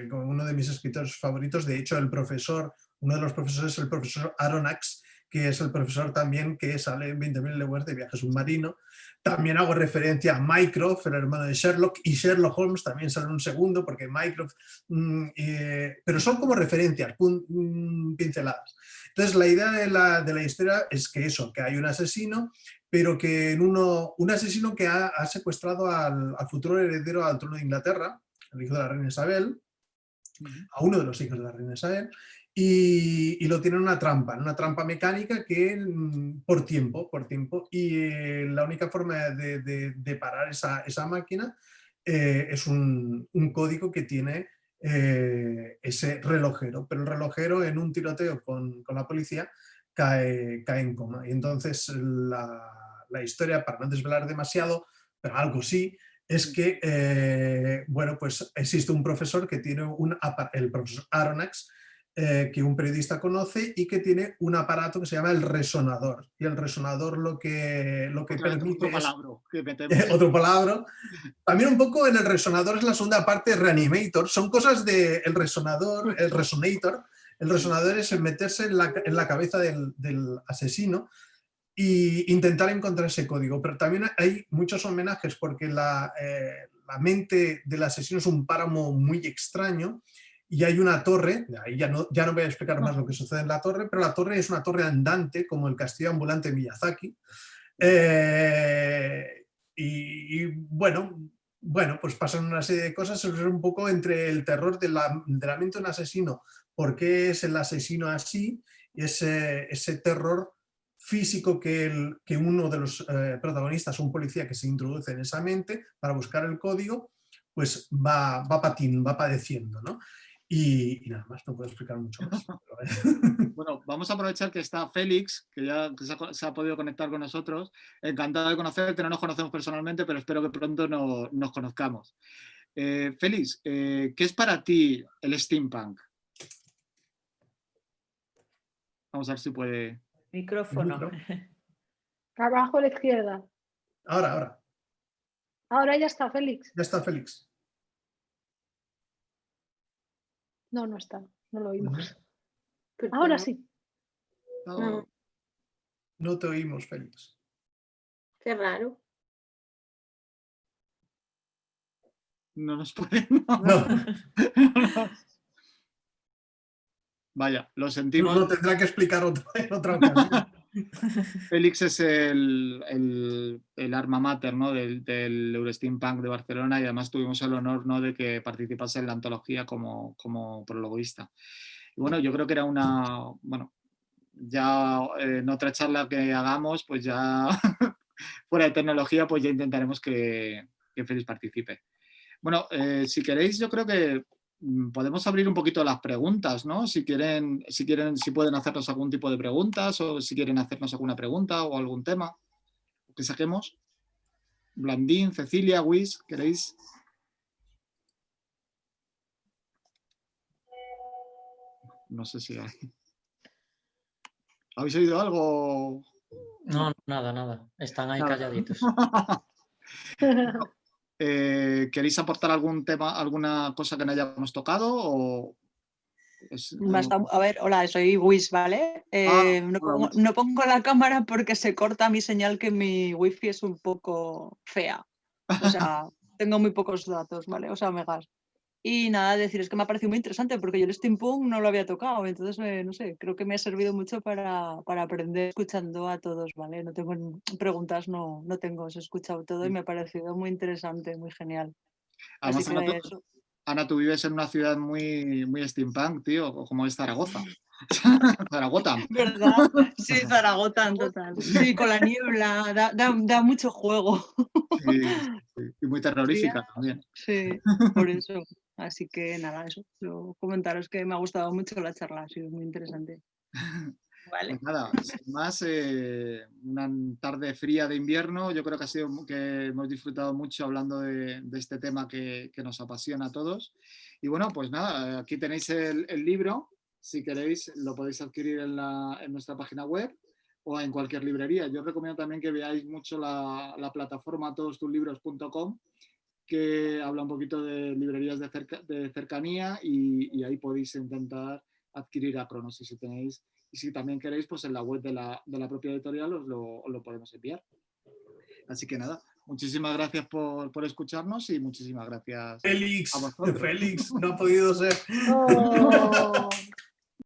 H: como uno de mis escritores favoritos. De hecho, uno de los profesores es el profesor Aronnax, que es el profesor también que sale en 20.000 leguas de viaje submarino. También hago referencia a Mycroft, el hermano de Sherlock, y Sherlock Holmes también sale un segundo, porque Mycroft... pero son como referencias, pinceladas. Entonces, la idea de la historia es que que hay un asesino, pero que un asesino que ha secuestrado al futuro heredero al trono de Inglaterra, el hijo de la reina Isabel, a uno de los hijos de la reina Isabel, y lo tiene en una trampa mecánica que por tiempo, y la única forma de parar esa máquina es un código que tiene ese relojero, pero el relojero en un tiroteo con la policía cae en coma. Y entonces la historia, para no desvelar demasiado, pero algo sí, es que, bueno, pues existe un profesor que tiene el profesor Aronnax, que un periodista conoce y que tiene un aparato que se llama el resonador. Y el resonador lo que permite es... Otro palabra. También un poco en el resonador es la segunda parte de Reanimator. Son cosas del resonador, el resonator. El resonador es meterse en la cabeza del asesino e intentar encontrar ese código. Pero también hay muchos homenajes porque la mente del asesino es un páramo muy extraño y hay una torre, ahí ya no voy a explicar más lo que sucede en la torre, pero la torre es una torre andante como el castillo ambulante de Miyazaki. Y bueno, pues pasan una serie de cosas, es un poco entre el terror de la mente de un asesino, por qué es el asesino así, y ese terror físico que uno de los protagonistas, un policía que se introduce en esa mente para buscar el código, pues va padeciendo, ¿no? Y nada más, no puedo explicar mucho más.
B: Bueno, vamos a aprovechar que está Félix, que ya se ha podido conectar con nosotros. Encantado de conocerte, no nos conocemos personalmente, pero espero que pronto nos conozcamos. Félix, ¿qué es para ti el steampunk? Vamos a ver si puede...
F: Micrófono.
E: Abajo a la izquierda.
H: Ahora.
E: Ahora ya está, Félix.
H: Ya está, Félix.
E: No está. No lo oímos.
G: Porque
E: Ahora
G: no.
E: sí.
H: No te oímos, Félix.
G: Qué raro.
B: No nos puede...
H: No.
B: Vaya, lo sentimos.
H: Lo tendrá que explicar en otra ocasión.
B: Félix es el alma mater, ¿no? del Eurosteampunk de Barcelona, y además tuvimos el honor, ¿no?, de que participase en la antología como prologuista. Y bueno, yo creo que era ya en otra charla que hagamos, pues ya fuera de tecnología, pues ya intentaremos que Félix participe. Bueno, si queréis, yo creo que podemos abrir un poquito las preguntas, ¿no? Si pueden hacernos algún tipo de preguntas, o si quieren hacernos alguna pregunta o algún tema que saquemos. Blandín, Cecilia, Wiz, ¿queréis? No sé si hay. ¿Habéis oído algo?
A: No, nada. Están ahí calladitos.
B: ¿Queréis aportar algún tema, alguna cosa que no hayamos tocado? O
I: A ver, hola, soy Wiz, ¿vale? No pongo la cámara porque se corta mi señal, que mi wifi es un poco fea. O sea, tengo muy pocos datos, ¿vale? O sea, megas. Y nada, deciros que me ha parecido muy interesante porque yo el steampunk no lo había tocado, entonces no sé, creo que me ha servido mucho para aprender escuchando a todos, ¿vale? No tengo preguntas, no tengo, os he escuchado todo y me ha parecido muy interesante, muy genial. Así
B: Además,
I: que eso.
B: Ana, tú vives en una ciudad muy, muy steampunk, tío, como es Zaragoza. Zaragoza.
I: ¿Verdad? Sí, Zaragoza, total. Sí, con la niebla, da mucho juego.
B: Sí, y muy terrorífica también.
I: Sí, por eso. Así que nada, eso. Comentaros que me ha gustado mucho la charla, ha sido muy interesante. Vale.
B: Pues nada, sin más, una tarde fría de invierno, yo creo que ha sido que hemos disfrutado mucho hablando de este tema que nos apasiona a todos. Y bueno, pues nada, aquí tenéis el libro, si queréis lo podéis adquirir en nuestra página web o en cualquier librería. Yo os recomiendo también que veáis mucho la plataforma todostuslibros.com, que habla un poquito de librerías de cercanía y ahí podéis intentar adquirir a Cronos. Y si también queréis, pues en la web de la propia editorial os lo podemos enviar. Así que nada, muchísimas gracias por escucharnos y muchísimas gracias
H: Félix,
B: a vosotros.
H: Félix, no ha podido ser.
E: Oh.